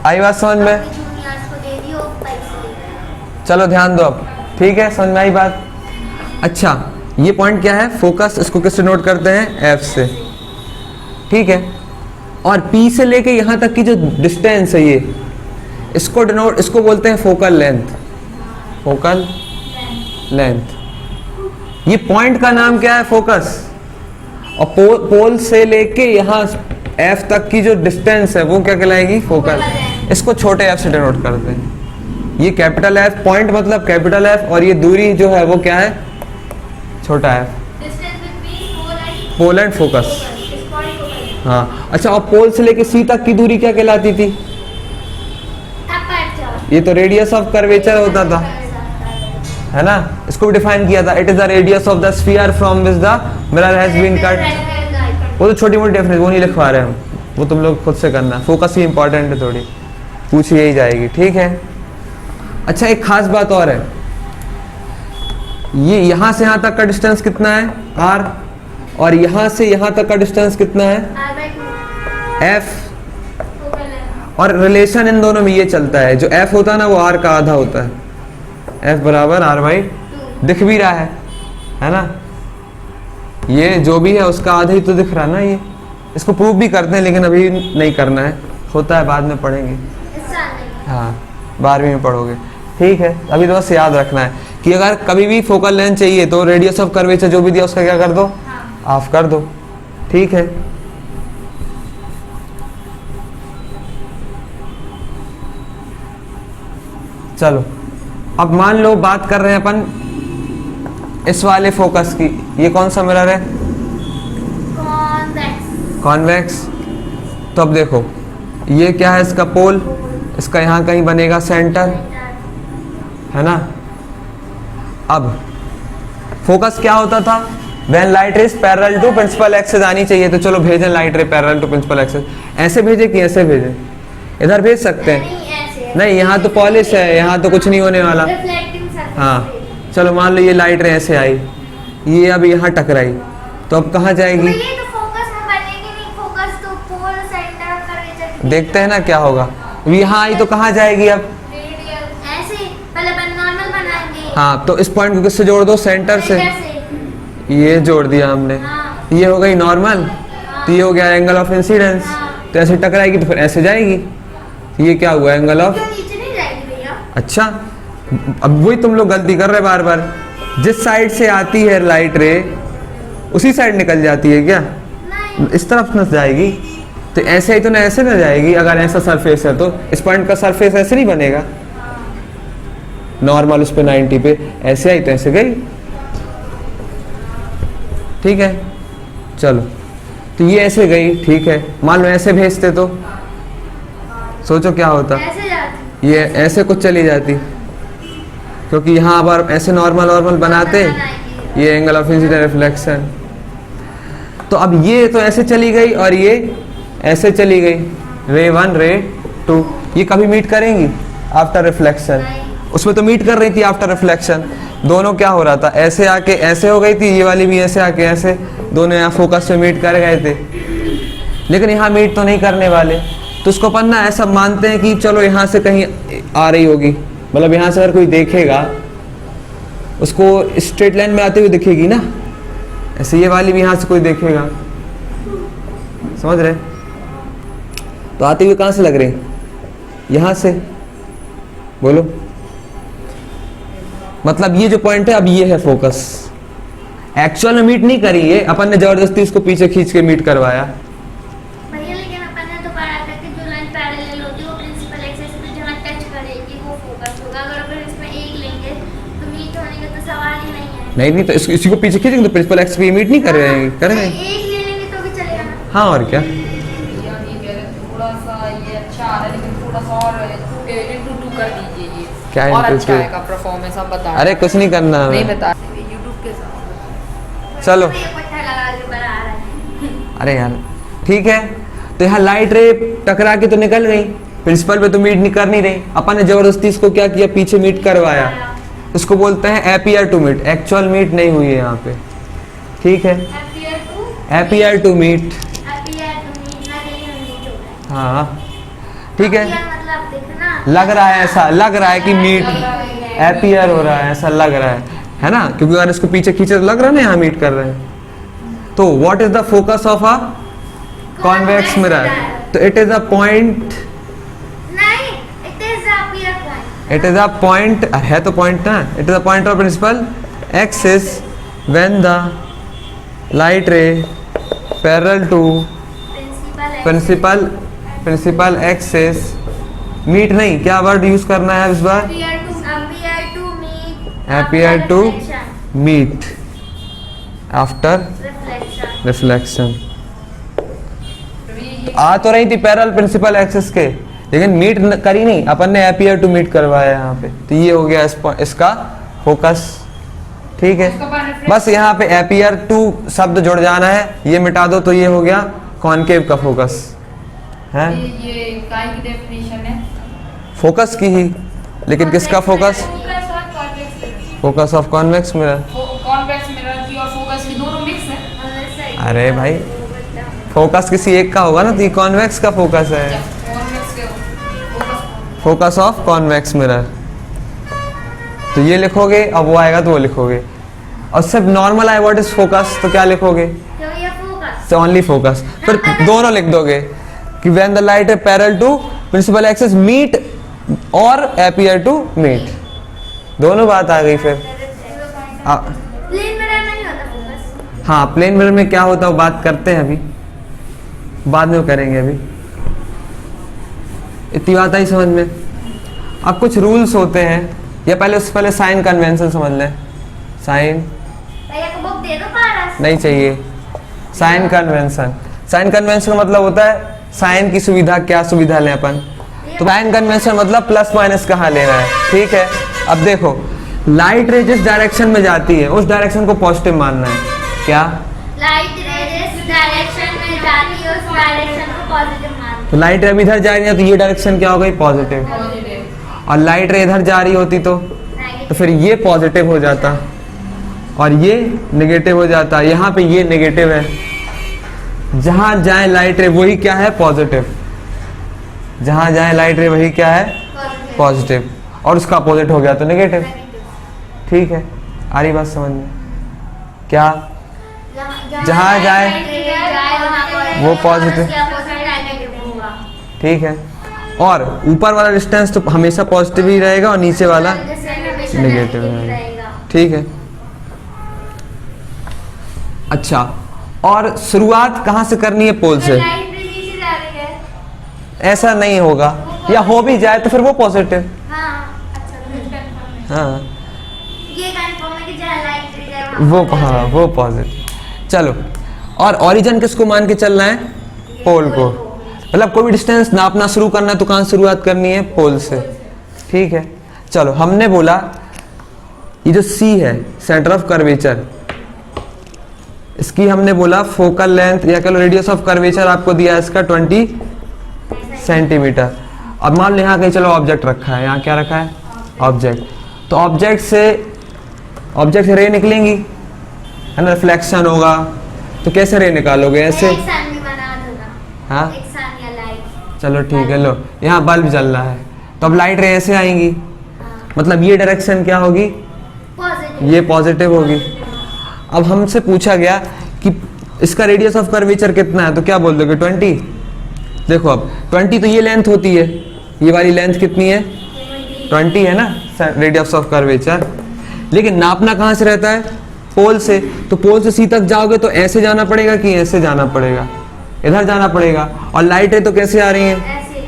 आई बात समझ में? चलो ध्यान दो अब, ठीक है? समझ में आई बात? अच्छा, ये पॉइंट क्या है? फोकस। इसको किससे नोट करते हैं? F से, ठीक है? और P से लेके यहाँ तक की जो डिस्टेंस है ये, इसको डिनोट, इसको बोलते हैं फोकल लेंथ। फोकल लेंथ, ये पॉइंट का नाम क्या है? फोकस। और पोल से लेके यहाँ F तक की जो डिस्टेंस है वो क्या कहलाएगी? फोकल। इसको छोटे f से डिनोट करते हैं। ये कैपिटल F, पॉइंट मतलब कैपिटल F, और ये दूरी जो है वो क्या है? छोटा f। Pole and focus. Spot focus हाँ अच्छा, और पोल से लेके सी तक की दूरी क्या कहलाती थी? अपर्चर। ये तो रेडियस ऑफ कर्वेचर होता था, है ना? इसको भी डिफाइन किया था, it is the radius of the sphere from which the mirror has been cut. वो तो छोटी मोटी डिफरेंस वो नहीं लिखवा रहे हम, वो तुम लोग खुद से करना। फोकस ही इंपॉर्टेंट है, थोड़ी पूछ यही जाएगी, ठीक है। अच्छा एक खास बात और है, ये यहाँ से यहाँ तक का डिस्टेंस कितना है r, और यहाँ से यहाँ तक का डिस्टेंस कितना है f, और रिलेशन इन दोनों में ये चलता है, जो f होता है ना वो r का आधा होता है, f बराबर r/2 दिख भी रहा है ना? ये जो भी है उसका आधा ही तो दिख रहा है ना। ये इसको प्रूव भी करते हैं लेकिन अभी नहीं करना है, होता है बाद में पढ़ेंगे। हाँ 12वीं में पढ़ोगे, ठीक है। अभी तो बस याद रखना है कि अगर कभी भी फोकल लेंथ चाहिए तो रेडियस ऑफ कर्वेचर जो भी दिया उसका क्या कर दो, हाफ कर दो, ठीक है। चलो अब मान लो बात कर रहे हैं अपन इस वाले फोकस की, ये कौन सा मिरर है? कॉन्वेक्स। तो अब देखो ये क्या है, इसका पोल, इसका यहाँ कहीं बनेगा सेंटर, है ना? अब फोकस क्या होता था? When light rays parallel to principal axis आनी चाहिए, तो चलो भेजें light ray parallel to principal axis. ऐसे भेजे कि ऐसे भेजें? इधर भेज सकते हैं? नहीं, यहाँ तो पॉलिश है, यहाँ तो कुछ नहीं होने वाला। हाँ चलो मान लो ये लाइट रे ऐसे आई, ये अब यहाँ टकराई, तो अब कहाँ जाएगी? ये तो फोकस में बनेगी नहीं, फोकस तो पोल सेंटर कर्वेचर। देखते हैं ना क्या होगा। यहाँ आई तो कहाँ जाएगी अब? ऐसे पहले नॉर्मल बनाएंगे। हाँ तो इस पॉइंट को किससे जोड़ दो? सेंटर से। ये जोड़ दिया हमने, हाँ। ये हो गई नॉर्मल, हाँ। तो ये हो गया एंगल ऑफ इंसिडेंस। हाँ। तो ऐसे टकराएगी तो फिर ऐसे जाएगी, ये क्या हुआ? Angle of. नीचे नहीं जाएगी भैया। अच्छा अब वही तुम लोग गलती कर रहे बार बार, जिस साइड से आती है लाइट रे उसी साइड निकल जाती है क्या? नहीं। इस तरफ न जाएगी, तो ऐसे ही तो ना ऐसे ना जाएगी। अगर ऐसा सरफेस है तो इस पॉइंट का सरफेस ऐसे नहीं बनेगा नॉर्मल, उस पे 90 पे ऐसे आई तो ऐसे गई, ठीक है। चलो तो ये ऐसे गई, ठीक है। मान लो ऐसे भेजते तो सोचो क्या होता? ऐसे जाती। ये ऐसे कुछ चली जाती, क्योंकि यहाँ पर ऐसे नॉर्मल बनाते, ये एंगल ऑफ इंसिडेंट रिफ्लेक्शन। तो अब ये तो ऐसे चली गई और ये ऐसे चली गई, रे 1 रे 2, ये कभी मीट करेंगी आफ्टर रिफ्लेक्शन? उसमें तो मीट कर रही थी आफ्टर रिफ्लेक्शन। दोनों क्या हो रहा था? ऐसे आके ऐसे हो गई थी, ये वाली भी ऐसे आके ऐसे, दोनों यहाँ फोकस पे मीट कर गए थे, लेकिन यहाँ मीट तो नहीं करने वाले। तो उसको अपन ना ऐसा मानते हैं कि चलो यहाँ से कहीं आ रही होगी, मतलब यहाँ से अगर कोई देखेगा उसको स्ट्रेट लाइन में आते हुए दिखेगी ना, ऐसे ये वाली भी यहाँ से कोई देखेगा, समझ रहे? तो आते हुए कहाँ से लग रही? यहाँ से। बोलो, मतलब ये जो पॉइंट है अब ये है फोकस। एक्चुअल में मीट नहीं करी है, अपन ने जबरदस्ती इसको पीछे खींच के मीट करवाया। भैया लेकिन अपन ने तो पढ़ा था कि जो लाइन पैरेलल होती है वो प्रिंसिपल एक्सिस पे जहाँ टच करेगी वो फोकस होगा। अगर अपन इसमें एक लेंगे तो मीट होने का तो सवाल ही नहीं है। नहीं तो इसी को पीछे खींचेंगे तो प्रिंसिपल एक्सिस पे मीट नहीं कर रहे हैं, कर रहे हैं। एक ले लेंगे तो भी चलेगा ना। हाँ और क्या, थोड़ा सा ये अच्छा आ रहा है, लेकिन थोड़ा सा और 2 कर दीजिए ये, क्या और into अच्छा two? आएगा परफॉर्मेंस। हम बता अरे कुछ नहीं करना नहीं हमें। बता यूट्यूब के साथ। चलो ये पट्टा लगा के बना रहा है। अरे यार ठीक है, तो यहाँ लाइट रे टकरा के तो निकल गई, प्रिंसिपल पे तो मीट नहीं कर नहीं रही, अपन ने जबरदस्ती इसको क्या किया, पीछे मीट करवाया। इसको बोलते हैं appear to meet, actual meet नहीं हुई है यहाँ पे, ठीक है। अपीयर टू मीट, हाँ ठीक है। मतलब देखना लग रहा है ऐसा, लग रहा है कि मीट अपीयर हो रहा है, ऐसा लग रहा है ना? क्योंकि अगर इसको पीछे खींचे तो लग रहा है ना यहाँ मीट कर रहे हैं। तो what is the focus of a convex mirror? तो इट इज अ पॉइंट, नहीं, it is appear point. It is a point, है तो पॉइंट ना, it is a point of principal axis when the light ray parallel to principal axis meet, नहीं क्या word use करना है इस बार? appear to meet after reflection reflection. ये आ तो रही थी पैरेलल प्रिंसिपल एक्सिस के, लेकिन मीट करी नहीं, अपन ने अपीयर टू मीट करवाया यहाँ पे। तो ये हो गया इसका फोकस। ठीक है, बस यहाँ पे अपीयर टू शब्द जुड़ जाना है, ये मिटा दो तो ये हो गया कॉनकेव का फोकस है। ये काय की डेफिनेशन है? फोकस की ही, लेकिन किसका focus? Focus of convex mirror. Convex mirror की और फोकस की दोनों मिक्स है। अरे भाई, फोकस किसी एक का होगा ना, तो ये कॉन्वेक्स का फोकस है। कॉन्वेक्स के focus focus of convex mirror, तो ये लिखोगे, अब वो आएगा तो वो लिखोगे। और सिर्फ normal I what is focus, तो क्या लिखोगे? तो ओनली फोकस। फिर दोनों लिख दोगे कि when the light is parallel to principal axis meet और अपीयर टू मीट, दोनों बात आ गई। फिर प्लेन मिरर में नहीं होता फोकस। हाँ, प्लेन मिरर में क्या होता है वो बात करते हैं, अभी बाद में वो करेंगे। अभी इतनी बात आई समझ में। अब कुछ रूल्स होते हैं, या पहले उससे पहले साइन कन्वेंशन समझ लें। साइन भैया को बुक दे दो पारस। नहीं चाहिए। साइन कन्वेंशन, साइन कन्वेंशन का मतलब होता है साइन की सुविधा, क्या सुविधा लें अपन। तो साइन कन्वेंशन मतलब प्लस माइनस कहाँ लेना है। ठीक है, अब देखो लाइट रे जिस डायरेक्शन में जाती है उस डायरेक्शन को पॉजिटिव मानना है। क्या? लाइट रे जिस डायरेक्शन में जाती है उस डायरेक्शन को पॉजिटिव मानते तो लाइट रे इधर जा रही है तो ये डायरेक्शन क्या हो गई? पॉजिटिव। पॉजिटिव। और लाइट रे इधर जा रही होती तो हैं। फिर ये पॉजिटिव हो जाता और ये नेगेटिव हो जाता। यहाँ पे ये नेगेटिव है, जहां जाए लाइट रे वही क्या है? पॉजिटिव। जहां जाए लाइट रे वही क्या है? पॉजिटिव। और उसका अपोजिट हो गया तो नेगेटिव। ठीक है, आ रही बात समझ में? क्या? जहाँ जाए वो पॉजिटिव। ठीक है, और ऊपर वाला डिस्टेंस तो हमेशा पॉजिटिव ही रहेगा और नीचे वाला नेगेटिव रहेगा। ठीक है, अच्छा, और शुरुआत कहाँ से करनी है? पोल से। ऐसा नहीं होगा, या हो भी जाए तो फिर वो पॉजिटिव। हाँ, वो पॉजिटिव। चलो, और ओरिजिन किसको मान के चलना है? पोल को। मतलब कोई भी डिस्टेंस नापना शुरू करना है तो कहाँ शुरुआत करनी है? पोल से। ठीक है, चलो, हमने बोला ये जो C है सेंटर ऑफ कर्वेचर, इसकी हमने बोला फोकल लेंथ या कह लो रेडियस ऑफ कर्वेचर आपको दिया है इसका 20 सेंटीमीटर। अब मान लो यहाँ कहीं चलो ऑब्जेक्ट रखा है, यहाँ क्या रखा है? ऑब्जेक्ट। तो ऑब्जेक्ट से रे निकलेंगी, है ना, रिफ्लेक्शन होगा। तो कैसे रे निकालोगे? ऐसे। हाँ, चलो ठीक है, लो यहाँ बल्ब जल रहा है तो अब लाइट रे ऐसे आएंगी, मतलब ये डायरेक्शन क्या होगी? ये पॉजिटिव होगी। अब हमसे पूछा गया कि इसका रेडियस ऑफ कर्वेचर कितना है, तो क्या बोल दोगे? 20। देखो अब 20 तो ये लेंथ होती है, ये वाली लेंथ कितनी है? 20 है ना रेडियस ऑफ कर्वेचर। लेकिन नापना कहाँ से रहता है? पोल से। तो पोल से सी तक जाओगे तो ऐसे जाना पड़ेगा कि ऐसे जाना पड़ेगा? इधर जाना पड़ेगा। और लाइट रे तो कैसे आ रही है?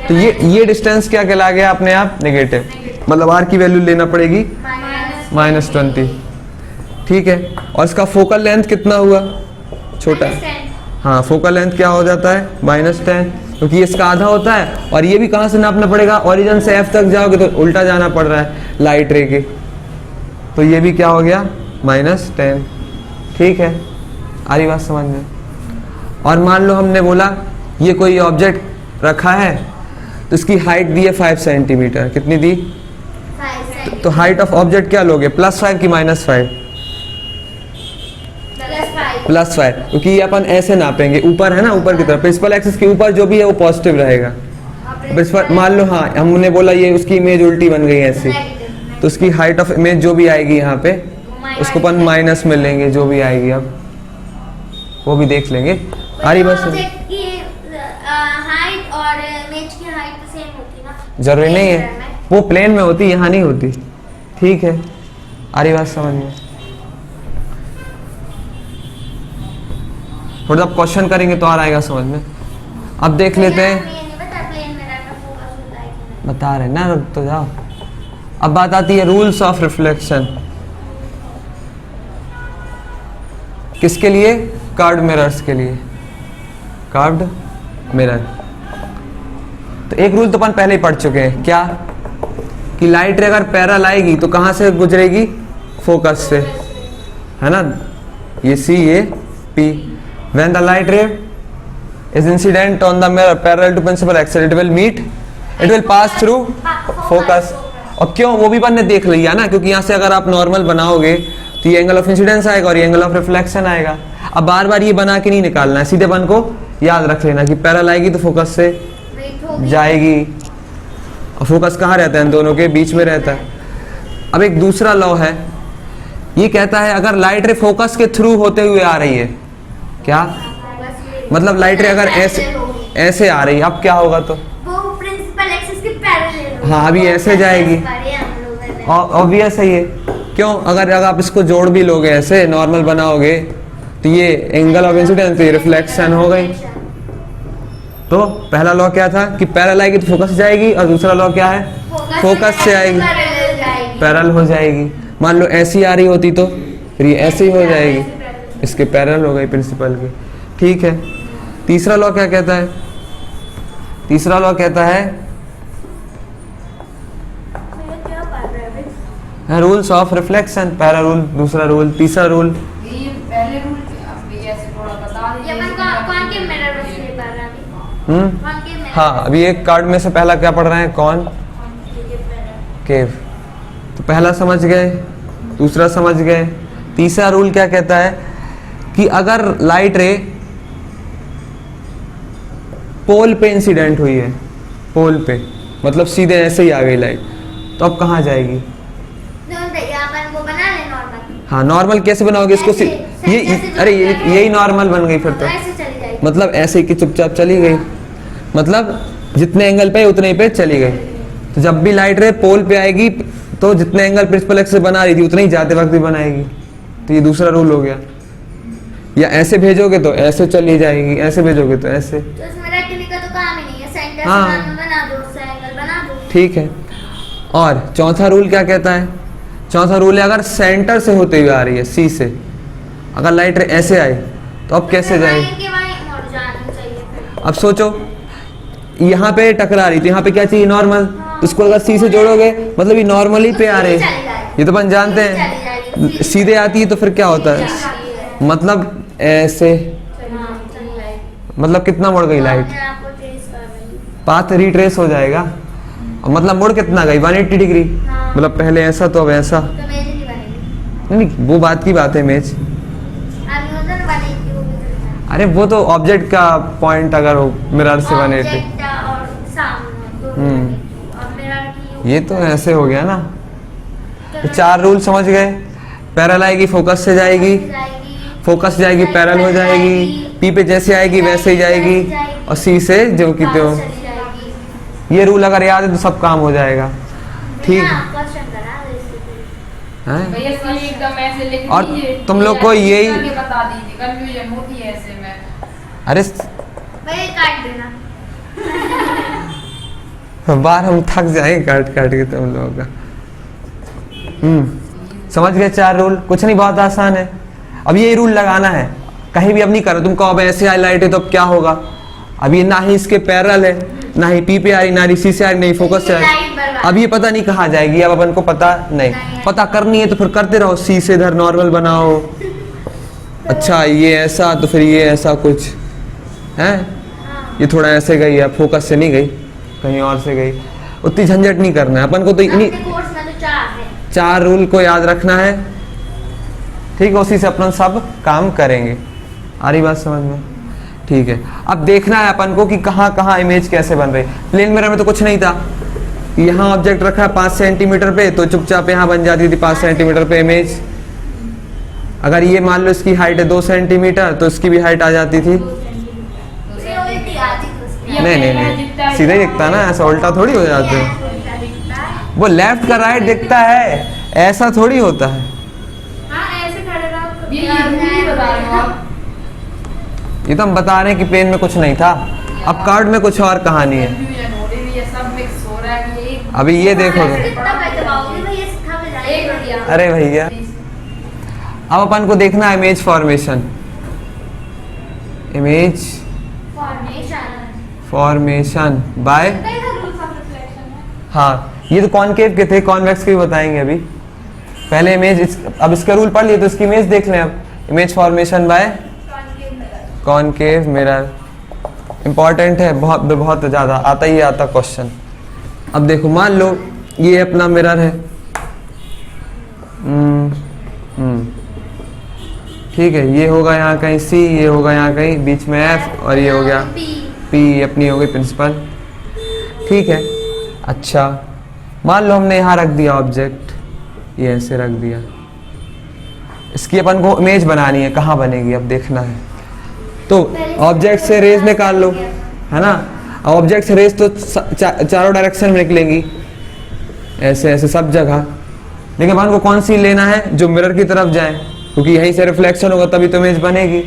तो ये डिस्टेंस क्या कहला गया अपने आप? नेगेटिव। मतलब आर की वैल्यू लेना पड़ेगी -20। ठीक है, और इसका फोकल लेंथ कितना हुआ? छोटा। हाँ, फोकल लेंथ क्या हो जाता है? -10, क्योंकि इसका आधा होता है। और ये भी कहाँ से नापना पड़ेगा? ओरिजिन से F तक जाओगे तो उल्टा जाना पड़ रहा है लाइट रे के, तो ये भी क्या हो गया? -10। ठीक है, आ रही बात समझ में? और मान लो हमने बोला ये कोई ऑब्जेक्ट रखा है तो इसकी हाइट दी है 5 सेंटीमीटर। कितनी दी? तो हाइट ऑफ ऑब्जेक्ट क्या लोगे? +5 की -5? +5, क्योंकि ये अपन ऐसे नापेंगे, ऊपर है ना, ऊपर की तरफ प्रिंसिपल एक्सिस के ऊपर जो भी है वो पॉजिटिव रहेगा। मान लो, हाँ, हमने बोला ये उसकी इमेज उल्टी बन गई ऐसी, तो उसकी हाइट ऑफ इमेज जो भी आएगी यहाँ पे उसको अपन माइनस में लेंगे, जो भी आएगी अब वो भी देख लेंगे। आ रही बस, हाइट और इमेज की हाइट तो सेम होती ना? जरूरी नहीं है, वो प्लेन में होती, यहाँ नहीं होती। ठीक है, आ रही बात समझ में? थोड़ा सा क्वेश्चन करेंगे तो आ आएगा समझ में। अब देख लेते हैं, बता रहे ना, रुक तो जाओ। अब बात आती है रूल्स ऑफ रिफ्लेक्शन। किसके लिए? कर्व्ड मिरर्स के लिए, कर्व्ड मिरर। तो एक रूल तो अपन पहले ही पढ़ चुके हैं, क्या कि लाइट रे अगर पैरेलल आएगी तो कहाँ से गुजरेगी, फोकस से, है ना, ये सी ये P. When the light ray is incident on the mirror parallel to principal axis it will meet, it will pass through focus. और क्यों, वो भी अपन ने देख लिया ना, क्योंकि यहाँ से अगर आप नॉर्मल बनाओगे तो ये एंगल ऑफ इंसिडेंस आएगा और ये एंगल ऑफ रिफ्लेक्शन आएगा। अब बार बार ये बना के नहीं निकालना है, सीधे अपन को याद रख लेना कि पैरेलल आएगी तो फोकस से जाएगी, और फोकस कहाँ रहता है, इन दोनों के बीच में रहता है। अब एक दूसरा लॉ है, ये कहता है अगर लाइट रे फोकस के थ्रू होते हुए आ रही है, क्या मतलब लाइट रे अगर ऐसे आ रही है, अब क्या होगा, तो वो प्रिंसिपल एक्सिस के पैरेलल, हाँ अभी ऐसे जाएगी, ऑब्वियस है ये। क्यों, अगर आप इसको जोड़ भी लोगे ऐसे नॉर्मल बनाओगे तो ये एंगल ऑफ इंसिडेंस, ये रिफ्लेक्शन हो गई। तो पहला लॉ क्या था कि पैरेलल आएगी तो फोकस जाएगी, और दूसरा लॉ क्या है, फोकस से आएगी पैरेलल हो जाएगी। मान लो ऐसी आ रही होती तो फिर ये ऐसे ही हो जाएगी, इसके पैरेलल हो गई प्रिंसिपल के, ठीक है। तीसरा लॉ क्या कहता है, तीसरा लॉ कहता है रूल्स ऑफ रिफ्लेक्शन, पहला रूल, दूसरा रूल, तीसरा रूल। ये पहले रूल अब ये ऐसे थोड़ा बता दीजिए। ये अपन कौन के मिरर बस ले पा रहा है अभी, कौन के मिरर, हाँ अभी एक कार्ड में से पहला क्या पढ़ रहे हैं, कौन, केव। तो पहला समझ गए, दूसरा समझ गए। तीसरा रूल क्या कहता है कि अगर लाइट रे पोल पे इंसिडेंट हुई है, पोल पे मतलब सीधे ऐसे ही आ गई लाइट, तो अब कहाँ जाएगी, वो बना ले नॉर्मल। हाँ नॉर्मल कैसे बनाओगे इसको, ये अरे यही नॉर्मल बन गई फिर तो, ऐसे चली जाएगी, मतलब ऐसे ही कि चुपचाप चली गई, मतलब जितने एंगल पे उतने ही पे चली गई। तो जब भी लाइट रे पोल पे आएगी तो जितने एंगल प्रिंसिपल एक्सिस से बना रही थी उतने ही जाते वक्त भी बनाएगी। तो ये दूसरा रूल हो गया। या ऐसे भेजोगे तो ऐसे चली जाएगी, ऐसे भेजोगे तो ऐसे, तो इसमें रखने का तो काम ही नहीं है, सेंटर हाँ। से बना दो, उससे एंगल बना दो, ठीक है। और चौथा रूल क्या कहता है, चौथा रूल है अगर सेंटर से होते हुए आ रही है, सी से, अगर लाइट रे ऐसे आई तो अब कैसे जाएगी। अब सोचो यहाँ पे टकरा रही थी, यहाँ पे क्या चाहिए, नॉर्मल, इसको अगर सी से जोड़ोगे मतलब ये नॉर्मली पे आ रहे हैं, ये तो अपन जानते हैं। सीधे आती है तो फिर क्या होता है, मतलब ऐसे, मतलब कितना मुड़ गई लाइट, पाथ रिट्रेस हो जाएगा, और मतलब मुड़ कितना गई, 180 डिग्री, मतलब पहले ऐसा तो अब ऐसा, नहीं वो बात की बात है इमेज। अरे वो तो ऑब्जेक्ट का पॉइंट अगर हो मिरर से 180, ये तो ऐसे हो गया ना। तो चार रूल समझ गए, पैरेलल आएगी फोकस से जाएगी, फोकस जाएगी पैरेलल हो जाएगी, पी पे जैसे आएगी वैसे ही जाएगी, और सी से जो कि तो ये रूल अगर याद है तो सब काम हो जाएगा, ठीक है। भैया सही एकदम ऐसे लिख और दीजिए, तुम लोग को यही बता दीजिए, कंफ्यूजन होती है ऐसे में। अरे भैया काट देना, बार हम थक जाएंगे काट काट के तुम लोगों का। समझ गए चार रूल, कुछ नहीं, बहुत आसान है। अब ये रूल लगाना है, कहीं भी अब नहीं करो, तुम कहो अब ऐसे हाईलाइट है तो अब क्या होगा, अब ये ना ही इसके पैरेलल है, ना ही पी पे आ रही, ना ही सी से आ रही, नहीं फोकस से आ रही, अब ये पता नहीं कहाँ जाएगी, अब अपन को पता नहीं, पता करनी है तो फिर करते रहो, सी से इधर नॉर्मल बनाओ, अच्छा ये ऐसा तो फिर ये ऐसा कुछ है, ये थोड़ा ऐसे गई है, फोकस से नहीं गई, कहीं और से गई, उतनी झंझट नहीं करना है अपन को, तो इन्हीं कोर्स में तो चार है, चार रूल को याद रखना है, ठीक है, उसी से अपन सब काम करेंगे। आ रही बात समझ में, ठीक है। अब देखना है अपन को कि कहाँ कहाँ इमेज कैसे बन रही। प्लेन मिरर में तो कुछ नहीं था, यहाँ ऑब्जेक्ट रखा है 5 सेंटीमीटर पे, तो चुपचाप यहाँ बन जाती थी 5 सेंटीमीटर पे इमेज। अगर ये मान लो इसकी हाइट है 2 सेंटीमीटर तो इसकी भी हाइट आ जाती थी, नहीं नहीं नहीं सीधा ही दिखता ना, ऐसा उल्टा थोड़ी हो जाते हैं, वो लेफ्ट का राइट दिखता है, ऐसा थोड़ी होता है। ये तो हम बता रहे हैं कि पेन में कुछ नहीं था, अब कार्ड में कुछ और कहानी है। अभी ये देखो, अरे भैया अब अपन को देखना है image formation. Image formation by, हाँ ये तो कॉनकेव के थे, कॉन्वेक्स के भी बताएंगे अभी। पहले इमेज, अब इसका रूल पढ़ लिए तो इसकी इमेज देख लें। अब image formation by concave mirror, important है, बहुत बहुत ज़्यादा आता ही आता क्वेश्चन। अब देखो मान लो ये अपना मिरर है, ठीक है, ये होगा यहाँ कहीं C, ये होगा यहाँ कहीं बीच में F, और ये हो गया P, अपनी हो गई प्रिंसिपल, ठीक है। अच्छा मान लो हमने यहाँ रख दिया ऑब्जेक्ट, ये ऐसे रख दिया, इसकी अपन को इमेज बनानी है, कहाँ बनेगी अब देखना है। तो ऑब्जेक्ट से रेज निकाल लो, है ना। ऑब्जेक्ट से रेज तो चारों डायरेक्शन में निकलेंगी, ऐसे ऐसे सब जगह, लेकिन अपन को कौन सी लेना है, जो मिरर की तरफ जाए, क्योंकि यहीं से रिफ्लेक्शन होगा तभी तो इमेज बनेगी।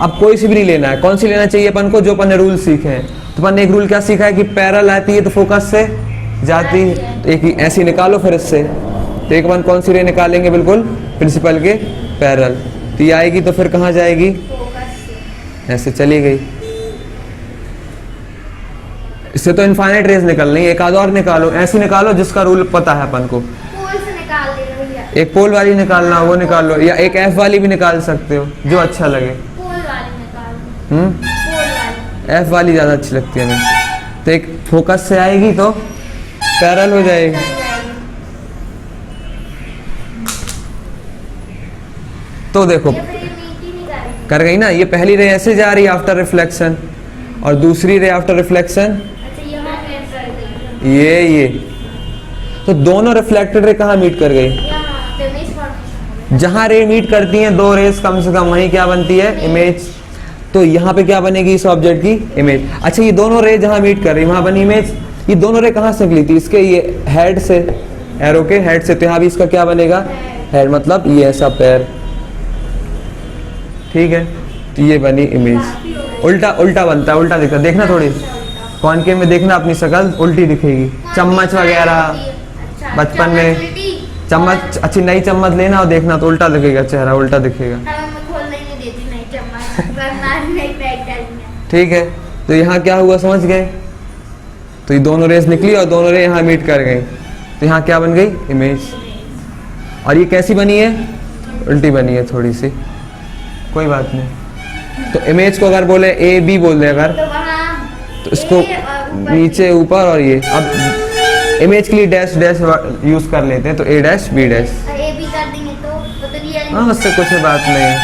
अब कोई सी भी नहीं लेना है, कौन सी लेना चाहिए अपन को, जो अपन ने रूल सीखे हैं। तो अपन ने एक रूल क्या सीखा है कि पैरेलल आती है तो फोकस से जाती है, तो एक ऐसी निकालो फिर इससे। तो एक अपन कौन सी रे निकालेंगे, बिल्कुल प्रिंसिपल के पैरेलल, तो ये आएगी तो फिर कहाँ जाएगी, ऐसे चली गई। इससे तो इनफाइनाइट रेज निकल रही है, एक आध और निकालो, ऐसी निकालो जिसका रूल पता है अपन को। एक पोल वाली निकालना, वो निकाल लो, या एक एफ वाली भी निकाल सकते हो, जो अच्छा लगे। एफ वाली ज़्यादा अच्छी लगती है हमें। तो एक फोकस से आएगी तो पैरेलल हो जाएगी। तो देखो कर गई ना, ये पहली रे ऐसे जा रही है आफ्टर रिफ्लेक्शन, और दूसरी रे आफ्टर रिफ्लेक्शन ये तो दोनों रिफ्लेक्टेड रे कहाँ मीट कर गई, जहां रे मीट करती हैं दो रेस कम से कम, वहीं क्या बनती है, इमेज। तो यहाँ पे क्या बनेगी इस ऑब्जेक्ट की, इमेज। अच्छा ये दोनों रे जहां मीट कर रही, वहां बनी इमेज। ये दोनों रे कहाँ से निकली थी, इसके ये हेड से, एरो के हेड से, तो यहाँ भी इसका क्या बनेगा, हेड, मतलब ये ऐसा पैर, ठीक है। तो ये बनी इमेज। उल्टा उल्टा बनता है, उल्टा दिखता, देखना थोड़ी कॉनकेव में देखना, अपनी शक्ल उल्टी दिखेगी। चम्मच वगैरह बचपन में चम्मच, अच्छी नई चम्मच लेना और देखना तो उल्टा दिखेगा, चेहरा उल्टा दिखेगा, ठीक है। तो यहाँ क्या हुआ समझ गए, तो ये दोनों रेस निकली और दोनों रे यहाँ मीट कर गई, तो यहाँ क्या बन गई, इमेज। और ये कैसी बनी है, उल्टी बनी है थोड़ी सी, कोई बात नहीं। तो इमेज को अगर बोले ए बी बोल दे अगर, तो इसको नीचे ऊपर, और ये अब इमेज के लिए डैश डैश यूज कर लेते हैं, तो A dash B dash, A B कर देंगे तो रियल, हाँ उससे कुछ बात नहीं है,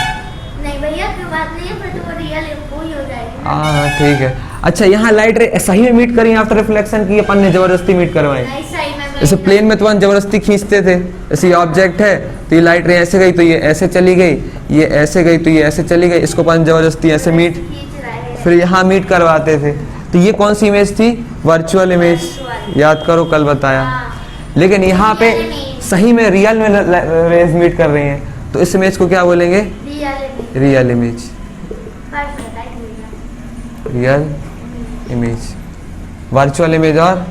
नहीं भैया कोई बात नहीं है, फिर तो वो रियल है, वो ही हो जाएगा। हाँ ठीक है। अच्छा यहाँ लाइट रे सही में मीट करी आफ्टर रिफ्लेक्शन की, अपन ने जबरदस्ती मीट करवाई। जैसे प्लेन में तो अपन जबरदस्ती खींचते थे, ऐसे ऑब्जेक्ट है तो ये लाइट रे ऐसे गई तो ये ऐसे चली गई, ये ऐसे गई तो ये ऐसे चली गई, इसको अपन जबरदस्ती ऐसे मीट, फिर यहाँ मीट करवाते थे। तो ये कौन सी इमेज थी, वर्चुअल इमेज, याद करो कल बताया। लेकिन यहाँ पे सही में रियल में रेज मीट कर रही हैं, तो इस इमेज को क्या बोलेंगे, real image, real image, virtual image. और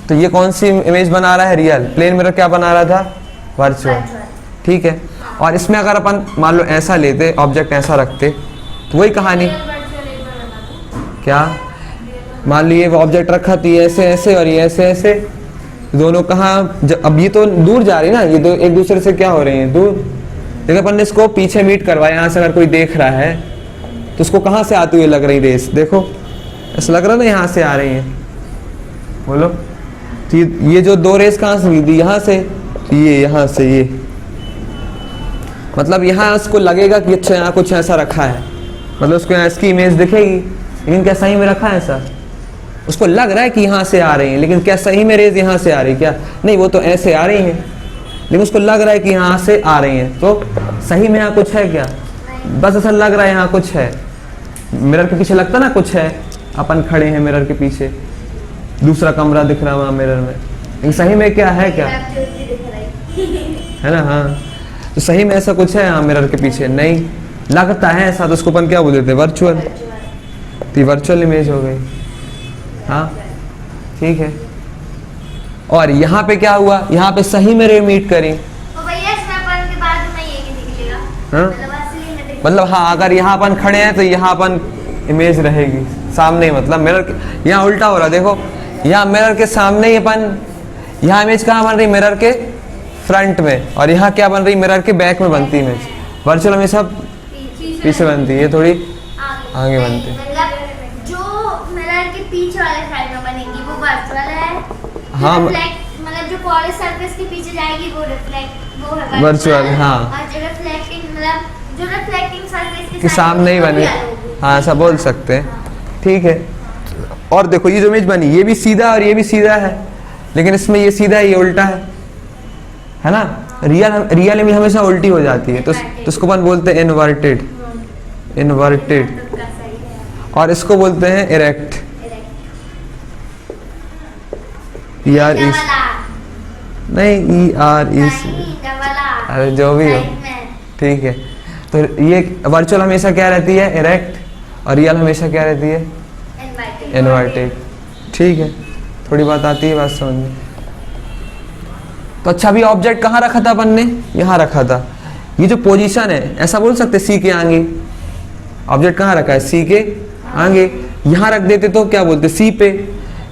तो ये कौन सी इमेज बना रहा है, रियल। प्लेन मिरर क्या बना रहा था, वर्चुअल, ठीक है। और इसमें अगर अपन मान लो ऐसा लेते, ऑब्जेक्ट ऐसा रखते, तो वही कहानी, क्या मान लो ये ऑब्जेक्ट रखा थी ऐसे ऐसे और ये ऐसे ऐसे, दोनों कहाँ, अब ये तो दूर जा रही है ना, ये दो एक दूसरे से क्या हो रही हैं, दूर। लेकिन अपन ने इसको पीछे मीट करवाया, यहाँ से अगर कोई देख रहा है तो उसको कहाँ से आती हुई लग रही रेस, देखो ऐसा लग रहा ना यहाँ से आ रही है, बोलो। तो ये जो दो रेस कहाँ से हुई थी, यहाँ से, तो ये यहाँ से, ये मतलब यहाँ उसको लगेगा कि अच्छा यहाँ कुछ ऐसा रखा है, मतलब उसको यहाँ इसकी इमेज दिखेगी, लेकिन क्या सही में रखा है ऐसा, उसको लग रहा है कि यहाँ से आ रही है, लेकिन क्या सही में रेज यहाँ से आ रही, क्या नहीं, वो तो ऐसे आ रही हैं, लेकिन उसको लग रहा है कि यहाँ से आ रही हैं, तो सही में यहाँ कुछ है क्या, बस ऐसा लग रहा है यहाँ कुछ है। मिरर के पीछे लगता ना कुछ है, अपन खड़े हैं मिरर के पीछे, दूसरा कमरा दिख रहा है वहाँ मिरर में, लेकिन सही में क्या है, क्या है ना, हाँ। तो सही में ऐसा कुछ है यहाँ मिरर के पीछे नहीं, लगता है ऐसा, तो उसको अपन क्या बोल देते हैं, वर्चुअल। तो वर्चुअल इमेज हो गई, हाँ ठीक है। और यहाँ पे क्या हुआ, यहाँ पे सही में रे मीट करी, भैया इसमें अपन के बाद में ये निकलेगा, हाँ मतलब असली में मतलब हाँ, अगर यहाँ अपन खड़े हैं तो यहाँ अपन इमेज रहेगी सामने ही, मतलब मिरर यहाँ उल्टा हो रहा, देखो यहाँ मिरर के सामने ही अपन, यहाँ इमेज कहाँ बन रही, मिरर के फ्रंट में, और यहाँ क्या बन रही, मिरर के बैक में बनती है इमेज। वर्चुअल हमेशा पीछे बनती है, ये थोड़ी आगे बनती है। मतलब जो मिरर के पीछे वाले साइड में बनेगी वो वर्चुअल है। हाँ, मतलब जो पॉलिश सरफेस के पीछे जाएगी वो वो है वर्चुअल, हाँ। और जो रिफ्लेक्टिंग मतलब जो रिफ्लेक्टिंग सरफेस के सामने ही बने, हाँ ऐसा बोल सकते हैं, ठीक है। और देखो ये जो इमेज बनी, ये भी सीधा और ये भी सीधा है, लेकिन इसमें ये सीधा है, ये उल्टा है ना। रियल इमेज हमेशा उल्टी हो जाती है, तो इसको अपन बोलते हैं इन्वर्टेड, इन्वर्टेड। और इसको बोलते हैं इरेक्ट, ER इस नहीं, ER इस, अरे जो भी हो, ठीक है। तो ये वर्चुअल हमेशा क्या रहती है, इरेक्ट, और रियल हमेशा क्या रहती है, इन्वर्टेड, ठीक है। थोड़ी बात आती है, बात समझ में। तो अच्छा, अभी ऑब्जेक्ट कहाँ रखा था अपन ने, यहाँ रखा था। ये जो पोजीशन है, ऐसा बोल सकते सी के आगे, ऑब्जेक्ट कहाँ रखा है, सी के आगे। यहाँ रख देते तो क्या बोलते, सी पे।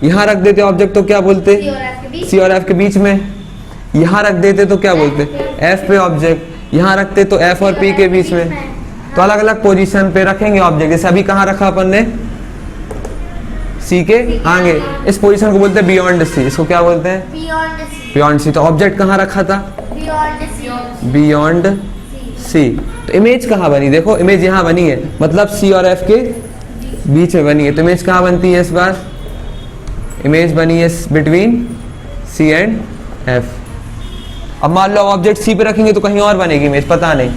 यहाँ रख देते ऑब्जेक्ट तो क्या बोलते, सी और एफ के बीच में। यहाँ रख देते तो क्या बोलते, एफ पे ऑब्जेक्ट। यहाँ रखते तो एफ और पी के बीच में। तो अलग अलग पोजीशन पे रखेंगे ऑब्जेक्ट। जैसे अभी कहाँ रखा अपन ने, सी के आगे, इस पोजीशन को बोलते हैं बियॉन्ड सी। इसको क्या बोलते हैं, बियॉन्ड सी। तो ऑब्जेक्ट कहाँ रखा था, बियॉन्ड सी। तो इमेज कहाँ बनी, देखो इमेज यहाँ बनी है, मतलब सी और एफ के बीच में बनी है। तो इमेज कहाँ बनती है, इस बार इमेज बनी है बिटवीन सी एंड एफ। अब मान लो ऑब्जेक्ट सी पे रखेंगे तो कहीं और बनेगी इमेज, पता नहीं।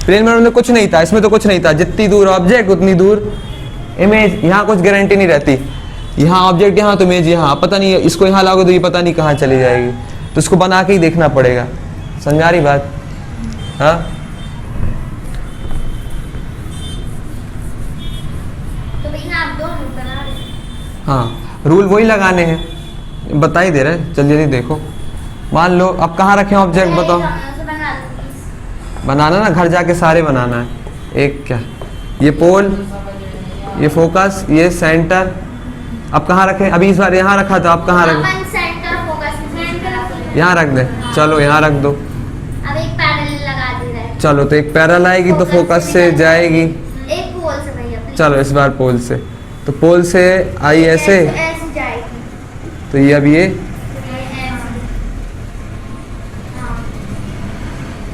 प्लेन मिरर में कुछ नहीं था, इसमें तो कुछ नहीं था, जितनी दूर ऑब्जेक्ट उतनी दूर इमेज। यहाँ कुछ गारंटी नहीं रहती, यहाँ ऑब्जेक्ट यहाँ तो इमेज यहाँ, पता नहीं इसको यहाँ लागो तो ये पता नहीं कहाँ चली जाएगी। तो इसको बना के ही देखना पड़ेगा, समझा रही बात, हाँ। तो भैया आप दोनों बना रहे हैं। हाँ, रूल वही लगाने हैं, बता ही दे रहे, जल्दी जल्दी देखो। मान लो अब कहाँ रखें ऑब्जेक्ट, बताओ। बनाना ना, घर जाके सारे बनाना है। एक क्या, ये पोल, ये फोकस, ये सेंटर। अब कहाँ रखें, अभी इस बार यहाँ रखा था, अब कहाँ रखें, यहाँ रख दे, चलो यहाँ रख दो। अब एक पैरेलल लगा दे रहा है, चलो तो एक पैरेलल आएगी तो फोकस से जाएगी, एक पोल से भैया। चलो इस बार पोल से, तो पोल से आई ऐसे, ऐसे जाएगी। तो ये अब ये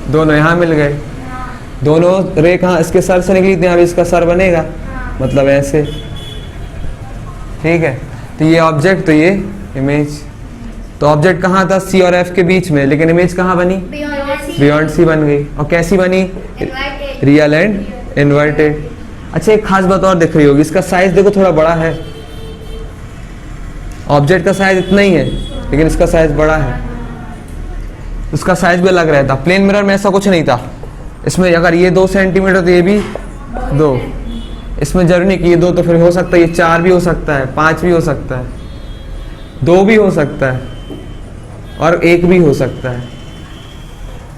दोनों यहाँ मिल गए। दोनों रे कहाँ, इसके सर से निकली थी, अब इसका सर बनेगा, मतलब ऐसे, ठीक है। तो ये ऑब्जेक्ट, तो ये इमेज। तो ऑब्जेक्ट कहाँ था, सी और एफ के बीच में, लेकिन इमेज कहाँ बनी, बियॉन्ड सी बन गई। और कैसी बनी, रियल एंड इन्वर्टेड। अच्छा, एक खास बात और दिख रही होगी, इसका साइज देखो थोड़ा बड़ा है। ऑब्जेक्ट का साइज इतना ही है, लेकिन इसका साइज बड़ा है। उसका साइज भी अलग रहता। प्लेन मिरर में ऐसा कुछ नहीं था, इसमें अगर ये 2 सेंटीमीटर तो ये भी 2। इसमें जरूरी नहीं कि ये 2, तो फिर हो सकता है ये 4 भी हो सकता है, 5 भी हो सकता है, 2 भी हो सकता है, और 1 भी हो सकता है।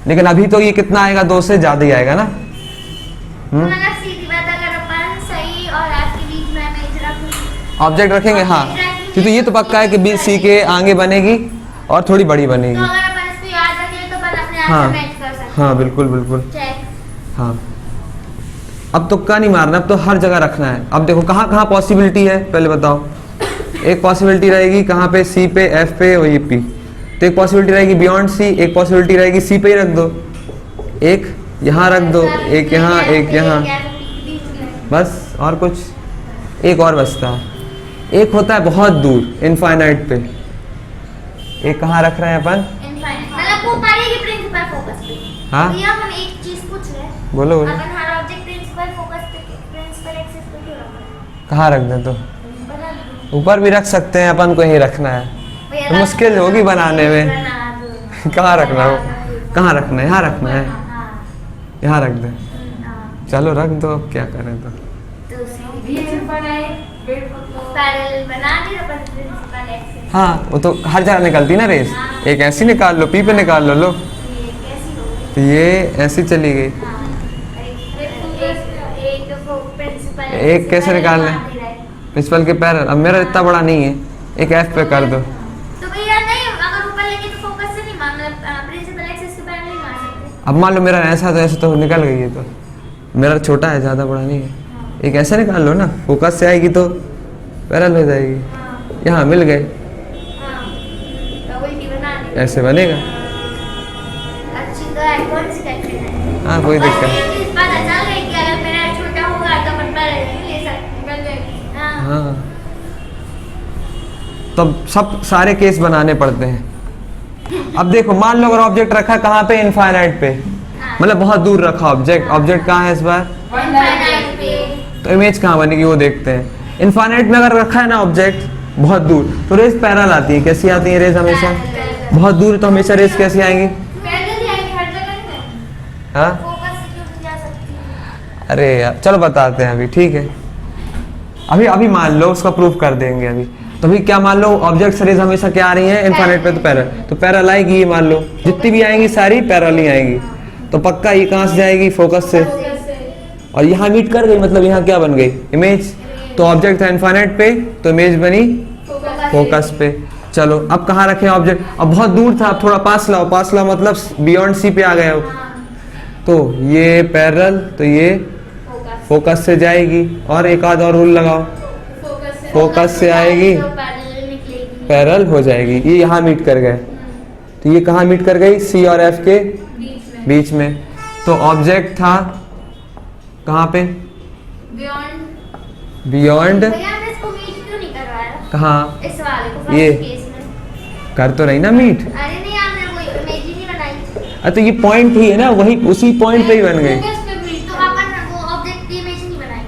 लेकिन अभी तो ये कितना आएगा, 2 से ज्यादा ही आएगा ना। मतलब सीधी बात, अगर अपन सही और आपके बीच में इमेज रखेंगे, ऑब्जेक्ट रखेंगे, हाँ, क्योंकि ये तो पक्का है कि बी सी के आगे बनेगी और थोड़ी बड़ी बनेगी। तो अगर अपन इसको याद रखें तो अपन अपने आप हाँ, से मैच कर सकते हैं। हाँ बिल्कुल बिल्कुल, चेक। हाँ। अब तुक्का नहीं मारना, अब तो हर जगह रखना है। अब देखो कहाँ कहाँ पॉसिबिलिटी है, पहले बताओ। एक पॉसिबिलिटी रहेगी कहाँ पे, सी पे, एफ पे और ये पी। तो एक पॉसिबिलिटी रहेगी बियॉन्ड सी, एक पॉसिबिलिटी रहेगी सी पे ही रख दो, एक यहाँ रख दो, एक यहाँ, एक यहाँ, बस। और कुछ एक और बचता है, एक होता है बहुत दूर, इनफाइनाइट पे। एक कहाँ रख रहे हैं अपन, मतलब वो पढ़ेगी प्रिंसिपल फोकस पे। हाँ? भैया हम एक चीज पूछ रहे हैं, बोलो बोलो। अपन हर ऑब्जेक्ट प्रिंसिपल फोकस पे, प्रिंसिपल एक्सिस पे क्यों रख रहे हैं? कहाँ रख दें, तो बना दो। ऊपर भी रख सकते हैं, अपन को यही रखना है। भैया तो मुश्किल होगी बनाने में। बना दो। कहाँ रखना हो, कहाँ रखना है, यहाँ रखना है, हाँ, यहाँ रख दें। हाँ। चलो रख दो, अब क्या करें। तो तो पैरेलल बना दी अपन प्रिंसिपल एक्सिस। हाँ, वो तो हर जगह निकलती ना रेस। एक ऐसी निकाल लो, पी पे निकाल लो, लो। ये कैसी होगी? तो ये ऐसी चली गई। हाँ, एक एक कैसे निकाल लें? प्रिंसिपल के पैरेलल। अब मेरा इतना बड़ा नहीं है, एक एफ पे कर दो। तो भैया नहीं, अगर ऊपर लेंगे तो फोकस से नहीं प्रिंसिपल एक्सिस के पैरेलल नहीं मार सकते। अब मान लो मेरा ऐसा तो निकल गई है, तो मेरा छोटा है, ज़्यादा बड़ा नहीं है। एक ऐसे निकाल लो ना, फोकस से आएगी तो पैरेलल हो जाएगी। यहाँ मिल गए, तो उल्टी बना दी। ऐसे बनेगा। अच्छी तो है, कौन सी करते हैं? हाँ कोई दिक्कत बस नहीं। ये चीज़ पता चल गई कि अगर मेरा छोटा होगा तो अपन पैरेलल ले सकते हैं। हाँ। हाँ, तो सब सारे केस बनाने पड़ते हैं। अब देखो, मान लो अगर ऑब्जेक्ट रखा कहाँ पे, इनफाइनाइट पे, मतलब बहुत दूर रखा ऑब्जेक्ट। ऑब्जेक्ट कहाँ है इस बार? इनफाइनाइट पे। तो इमेज कहाँ बनेगी वो देखते हैं। इनफाइनाइट में अगर रखा है ना ऑब्जेक्ट बहुत दूर, तो रेज पैरेलल आती है। कैसी आती है रेज? हमेशा बहुत दूर, तो हमेशा रेज कैसी आएंगी? पैरेलल ही आएंगे हर जगह नहीं। हाँ, फोकस से जुड़ जा सकती है। अरे यार चलो बताते हैं अभी, ठीक है। अभी मान लो, उसका प्रूफ कर देंगे अभी। तो अभी क्या मान लो, ऑब्जेक्ट से रेज हमेशा क्या आ रही है इनफाइनाइट पे, तो पैरेलल। तो पैरेलल आएगी, ये मान लो जितनी भी आएंगी सारी पैरेलल ही आएंगी। तो पक्का ये कहाँ से जाएगी? फोकस से। और यहाँ मीट कर गई, मतलब यहाँ क्या बन गई? इमेज। तो ऑब्जेक्ट था इनफाइनाइट पे, तो इमेज बनी फोकस पे। चलो अब कहाँ रखे ऑब्जेक्ट? अब बहुत दूर था, अब थोड़ा पास लाओ। पास लाओ मतलब बियॉन्ड सी पे आ गए हो। तो ये पैरेलल, तो ये फोकस से जाएगी। और एक आध और रूल लगाओ, फोकस से आएगी तो पैरेलल निकलेगी। पैरेलल हो जाएगी। ये यहाँ मीट कर गए, तो ये कहाँ मीट कर गई? सी और एफ के बीच में। तो ऑब्जेक्ट था कहाँ पे? बियॉन्ड। भैया हमने इसको मीट क्यों नहीं करवाया? कहाँ? इस वाले को ये। फर्स्ट केस में। कर तो रही ना मीट। अरे नहीं, आपने वो इमेज ही नहीं बनाई। अरे तो ये पॉइंट ही है ना, वही उसी पॉइंट पे ही बन गई। तो अपन वो ऑब्जेक्ट की इमेज नहीं बनाई,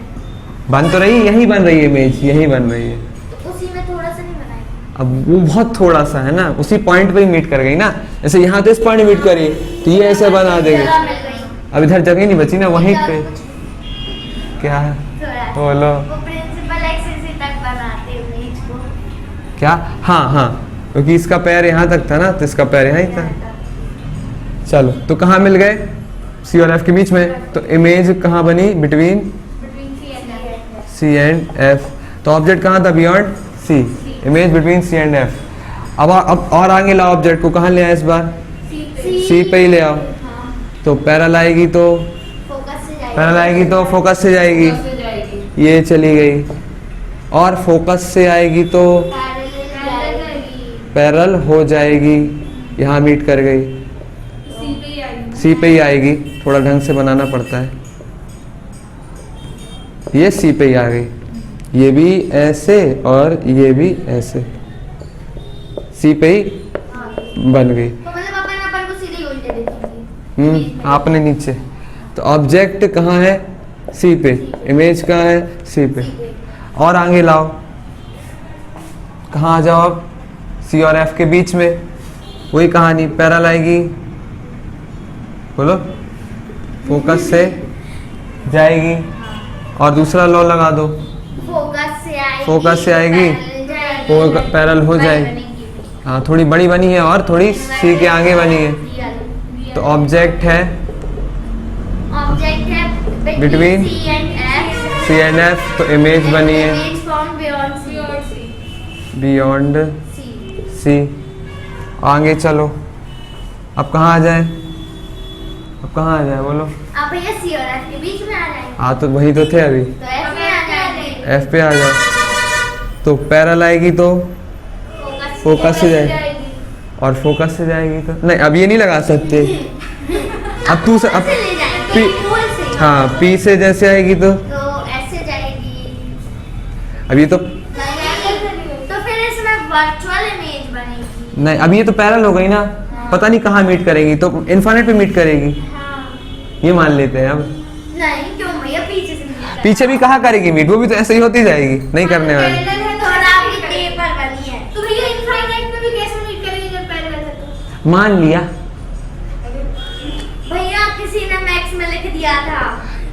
बन तो रही, यही बन रही है इमेज, यही बन रही है। तो उसी में थोड़ा सा नहीं बनाई। अब वो बहुत थोड़ा सा है ना, उसी पॉइंट पे ही मीट कर गई ना। जैसे यहाँ तो इस पॉइंट मीट करी, तो ये ऐसे बना देगी। जगह मिल गई। अब इधर जगह नहीं बची ना, वहीं पे। क्या है? थोड़ा बोलो। वो प्रिंसिपल एक्सिस ही तक बनाते इमेज को। क्या? हाँ, क्योंकि इसका पैर यहाँ तक था ना, तो इसका पैर यहाँ ही था। चलो, तो कहाँ मिल गए? सी और एफ के बीच में। तो इमेज कहाँ बनी? Between C and F. तो ऑब्जेक्ट कहाँ था? Beyond C. Image between C and F. अब और आगे लाओ ऑब्जेक्ट को। कहाँ ले आए इस बार? सी पे ही ले आओ। तो पैरेलल आएगी तो फोकस से जाएगी। पैरेलल आएगी तो फोकस से जाएगी, ये चली गई। और फोकस से आएगी तो पैरेलल हो जाएगी, यहाँ मीट कर गई, सी पे ही आएगी। थोड़ा ढंग से बनाना पड़ता है। ये सी पे ही आ गई, ये भी ऐसे और ये भी ऐसे, सी पे ही बन गई। तो मतलब अपन को सीधे उल्टे देखेंगे। आपने नीचे। तो ऑब्जेक्ट कहाँ है? सी पे। इमेज कहाँ है? सी पे। और आगे लाओ, कहाँ आ जाओ अब? सी और एफ के बीच में। वही कहानी, पैरेलल आएगी, बोलो, फोकस से जाएगी। और दूसरा लॉ लगा दो, फोकस से आएगी, पैरेलल हो जाएगी। हाँ, थोड़ी बड़ी बनी है और थोड़ी सी के आगे बनी है। तो ऑब्जेक्ट है बिटवीन सी एंड एफ, तो इमेज बनी है बियॉन्ड सी। आगे चलो, अब कहाँ आ जाए? अब कहाँ आ जाए बोलो? आप भैया सी और एफ के बीच में आ जाएंगे। हाँ, तो वही तो थे अभी। तो एफ में आ जाएंगे। एफ पे आ जाओ, तो पैरेलल आएगी तो फोकस से जाएगी, और फोकस से जाएगी तो नहीं, अब ये नहीं लगा सकते। अब तू से अब ले जाएंगे पी, पोल से। हाँ, पी से जैसे आएगी तो ऐसे जाएगी। अब ये तो तो फिर इसमें वर्चुअल इमेज बनेगी। नहीं, अब ये तो पैरेलल हो गई ना। पता नहीं कहाँ मीट करेगी, तो इनफाइनाइट पे मीट करेगी, हाँ। ये मान लेते हैं। अब नहीं, क्यों भैया पीछे से नहीं पीछे भी कहाँ करेगी मीट? वो भी तो ऐसे ही होती जाएगी, नहीं करने वाली। थोड़ा आपकी पेपर बनी है। तो भैया इनफाइनाइट में भी कैसे मीट करेगी जब पैरेलल है तो? मान लिया। भैया किसी ने मैथ्स में लिख दिया था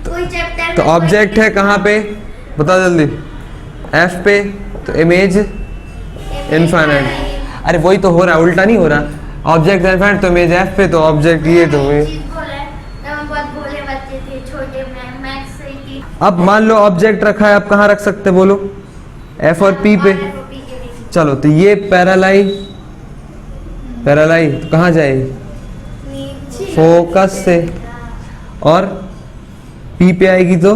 कोई चैप्टर। तो ऑब्जेक्ट है कहाँ पे? बता जल्दी। एफ पे, तो इमेज इनफाइनाइट। अरे वही तो हो रहा है, उल्टा नहीं हो रहा। ऑब्जेक्ट इनफाइनाइट, तो इमेज एफ पे, तो ऑब्जेक्ट ये तो हुए। बहुत भोले बच्चे थे छोटे में, मैथ्स से अब मान लो ऑब्जेक्ट रखा है, अब कहाँ रख सकते बोलो? एफ और पी पे। चलो तो ये पैरालाई तो कहाँ जाएगी? फोकस से। और पी पे आएगी तो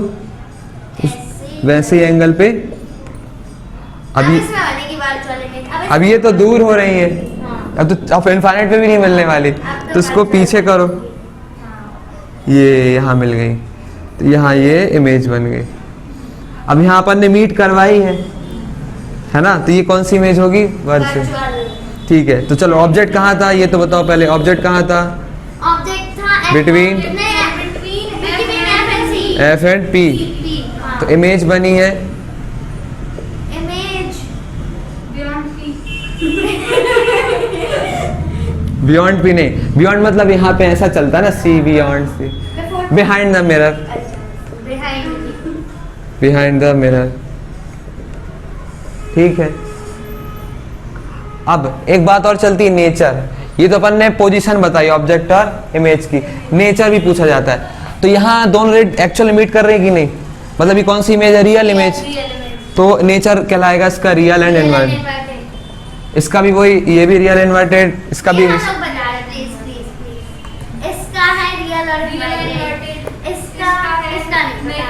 वैसे ही एंगल पे। अब ये तो दूर हो रही है, अब तो आप इनफाइनाइट पे भी नहीं मिलने वाली, तो उसको पीछे करो। ये यहाँ मिल गई, तो यहाँ ये इमेज बन गई। अब यहाँ अपन ने मीट करवाई है ना, तो ये कौन सी इमेज होगी? वर्चुअल। ठीक है, तो चलो ऑब्जेक्ट कहाँ था ये तो बताओ पहले। ऑब्जेक्ट कहाँ था? ऑब्जेक्ट था बिटवीन एफ एंड पी। तो इमेज बनी है बियॉन्ड पी। नहीं, बियॉन्ड मतलब यहाँ पे ऐसा चलता है ना, C beyond C, behind the mirror, behind the mirror. ठीक है, अब एक बात और चलती है, नेचर। ये तो अपन ने पोजीशन बताई ऑब्जेक्ट और इमेज की, नेचर भी पूछा जाता है। तो यहाँ दोनों रेड एक्चुअली मीट कर रहे हैं कि नहीं? मतलब ये कौन सी इमेज है? Real image. तो नेचर कहलाएगा इसका रियल एंड इन्वर्टेड। इसका भी वही, ये भी रियल इन्वर्टेड, इसका भी। इसका है रियल और इन्वर्टेड, इसका नहीं।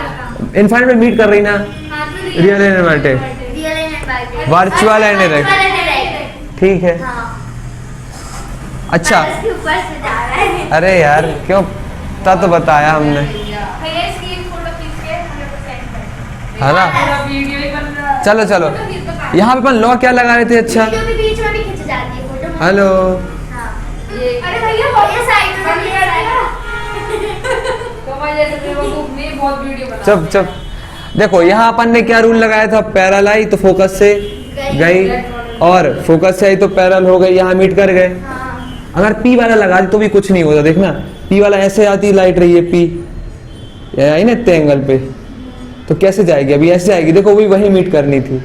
इनफाइनाइट में मीट कर रही ना, real and inverted, virtual and erect. ठीक है, अच्छा। अरे यार क्यों, तब तो बताया हमने, है ना? चलो चलो, यहाँ पे अपन लॉ क्या लगा रहे थे? अच्छा, हेलो, चुप चुप। देखो यहाँ अपन ने क्या रूल लगाया था? पैरेलल तो फोकस से गई, और फोकस से आई तो पैरेलल हो गई, यहाँ मीट कर गए। अगर पी वाला लगा दी तो भी कुछ नहीं होता। देखना, पी वाला ऐसे आती लाइट रही है, पी आई ना इतने एंगल पे, तो कैसे जाएगी? अभी ऐसे आएगी, देखो वही वही मीट करनी थी।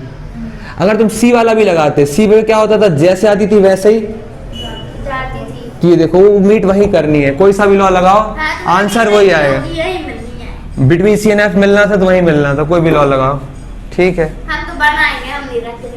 अगर तुम सी वाला भी लगाते, सी पे क्या होता था? जैसे आती थी वैसे ही जाती थी। कि देखो वो मीट वही करनी है। कोई सा भी लॉ लगाओ, आंसर वही आएगा। बिटवीन सी एंड एफ मिलना था तो वही मिलना था, कोई भी लॉ लगाओ। ठीक है, हम तो बनाएंगे, हम नहीं रखते।